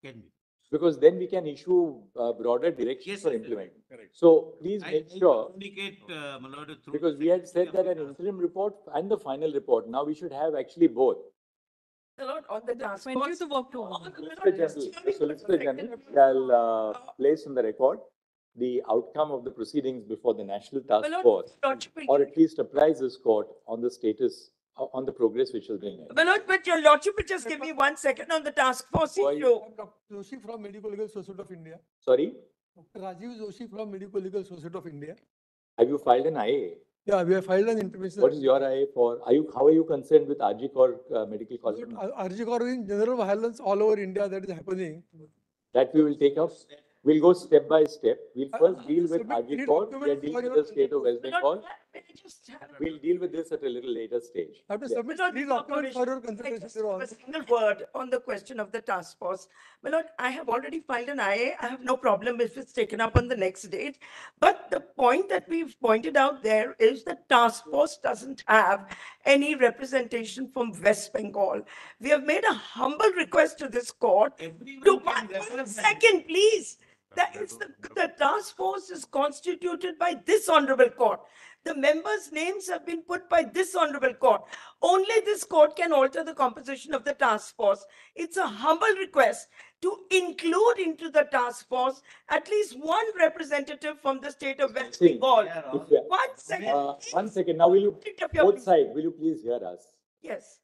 C: Can be.
B: Because then we can issue broader directions
C: Yes,
B: for
C: sir.
B: implementing.
G: Correct.
B: So please
C: I
B: make
C: will
B: sure,
C: communicate, my lord, through.
B: because we had said that an interim report and the final report, now we should have actually both.
H: my lord, on the task
E: 20th
H: force.
E: of October.
B: Solicitor General, the Solicitor General shall place on the record the outcome of the proceedings before the National Task
H: My lord,
B: Force,
H: lordship will
B: or
H: give-
B: at least apprise this court on the status, on the progress which has been made.
H: My lord, but your lordship will just give me 1 second on the task force
B: Why-
H: issue.
J: Dr. Joshi from Medical Legal Society of India.
B: Sorry,
J: Dr. Rajiv Joshi from Medical Legal Society of India.
B: have you filed an IA?
J: Yeah, we have filed an intervention.
B: What is your IA for? How are you concerned with RG Medical College?
J: Arjikor in general violence all over India that is happening.
B: That we will take up. We'll go step by step. We'll first deal with
J: submit
B: RG
J: three
B: we are
J: documents
B: dealing
J: for
B: with
J: your-
B: the state of West
H: My
B: Bengal.
H: lord, may I just have a-
B: We'll deal with this at a little later stage.
J: Have to
B: Yes.
J: submit
H: My lord,
J: three
H: with your
J: documents for your
H: permission, I
J: consideration.
H: just
J: Your
H: have a
J: Honor.
H: single word on the question of the task force. My lord, I have already filed an IA. I have no problem if it's taken up on the next date. But the point that we've pointed out there is the task force doesn't have any representation from West Bengal. We have made a humble request to this court. To one second, please. That is the task force is constituted by this honorable court. The members' names have been put by this honorable court. Only this court can alter the composition of the task force. It's a humble request to include into the task force at least one representative from the state of West
B: See,
H: Bengal.
B: if you-
H: 1 second.
B: One second, now will you,
H: Take up your-
B: both sides, will you please hear us?
H: Yes,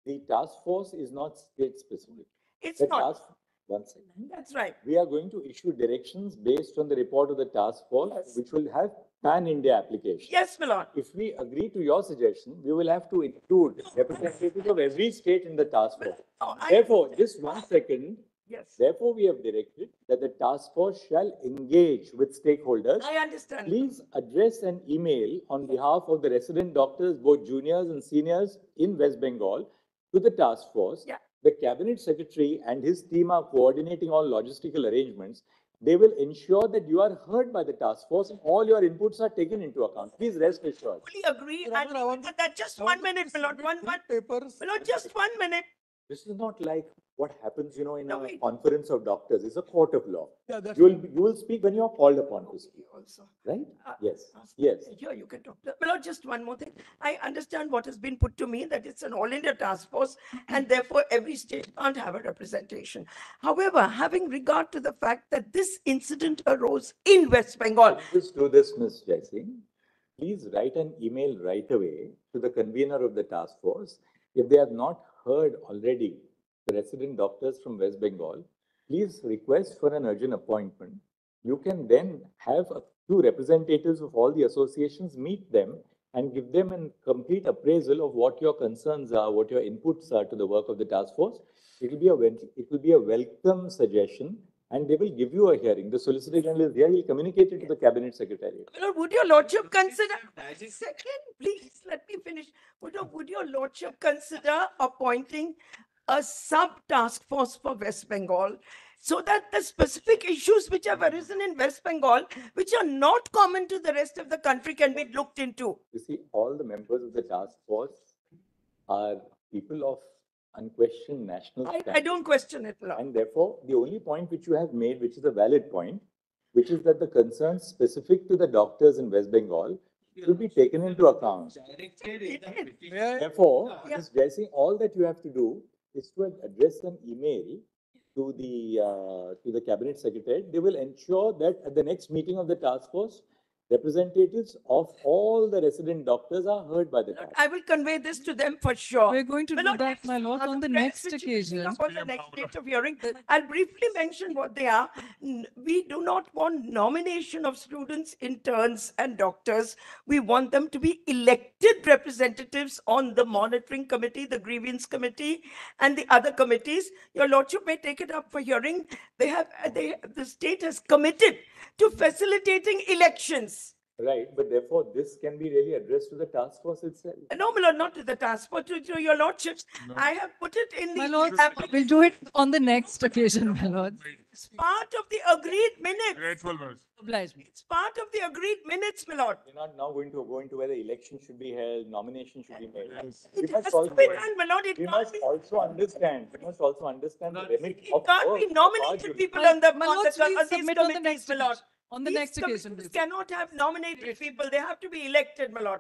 B: The task force is not state specific.
H: it's
B: The
H: not.
B: task, one second.
H: That's right.
B: We are going to issue directions based on the report of the task force,
H: Yes.
B: which will have pan-India application.
H: Yes, my lord.
B: If we agree to your suggestion, we will have to include representatives of every state in the task force.
H: Oh,
B: Therefore, just 1 second,
H: Yes,
B: therefore, we have directed that the task force shall engage with stakeholders.
H: I understand.
B: Please address an email on behalf of the resident doctors, both juniors and seniors in West Bengal, to the task force.
H: Yeah.
B: The cabinet secretary and his team are coordinating all logistical arrangements. They will ensure that you are heard by the task force and all your inputs are taken into account. Please rest assured.
H: Fully agree.
J: Your Honor, I want
H: And that just 1 minute, my lord, one.
J: Papers.
H: My lord, just 1 minute.
B: This is not like what happens, in
H: No,
B: a
H: wait.
B: conference of doctors. It's a court of law.
J: Yeah, that's.
B: You will speak when you are called upon to speak,
H: Also.
B: right?
H: Uh,
B: Yes,
H: uh,
B: yes.
H: Here you can talk. My lord, just one more thing. I understand what has been put to me, that it's an all India task force and therefore every state can't have a representation. However, having regard to the fact that this incident arose in West Bengal,
B: Just do this, Ms. Jaising. Please write an email right away to the convener of the task force. If they have not heard already the resident doctors from West Bengal, please request for an urgent appointment. You can then have a few representatives of all the associations, meet them and give them a complete appraisal of what your concerns are, what your inputs are to the work of the task force. It will be a welcome suggestion and they will give you a hearing. The Solicitor General is here, he'll communicate it to the Cabinet Secretary.
H: my lord, would your lordship consider, second, please, let me finish. Would your lordship consider appointing a sub-task force for West Bengal so that the specific issues which have arisen in West Bengal, which are not common to the rest of the country, can be looked into.
B: You see, all the members of the task force are people of unquestioned national
H: I
B: standing.
H: don't question it, Lord.
B: And therefore, the only point which you have made, which is a valid point, which is that the concerns specific to the doctors in West Bengal should be taken into account. Therefore, Ms. Jaising, all that you have to do is to address an email to the cabinet secretary. They will ensure that at the next meeting of the task force, representatives of all the resident doctors are heard by the task.
H: I will convey this to them for sure.
E: We're going to
H: My
E: do
H: lord,
E: that, my lord, on the
H: friends
E: next
H: which you bring
E: occasion.
H: up on the next date of hearing. I'll briefly mention what they are. We do not want nomination of students, interns and doctors. We want them to be elected representatives on the monitoring committee, the grievance committee and the other committees. Your lordship may take it up for hearing. The state has committed to facilitating elections.
B: Right, but therefore this can be really addressed to the task force itself.
H: No, my lord, not to the task force, to your lordships. I have put it in
E: My
H: the
E: lord, we'll do it on the next occasion, my lord.
H: It's part of the agreed minutes.
D: Grateful, Lord.
E: Oblige me.
H: It's part of the agreed minutes, my lord.
B: We're not now going to go into whether election should be held, nomination should be made.
H: It has to be done, my lord. It
B: We
H: can't
B: must
H: be,
B: also understand, the remit
H: it
B: of
H: can't
B: our-
H: be
B: of our
H: nominated
B: unit.
H: people
E: My
H: on the,
E: my
H: on
E: lords,
H: the,
E: we'll
H: on these
E: submit on the
H: committees,
E: next
H: my lord.
E: occasion. On the
H: These
E: next occasion.
H: committees
E: we'll
H: cannot have nominated people. They have to be elected, my lord.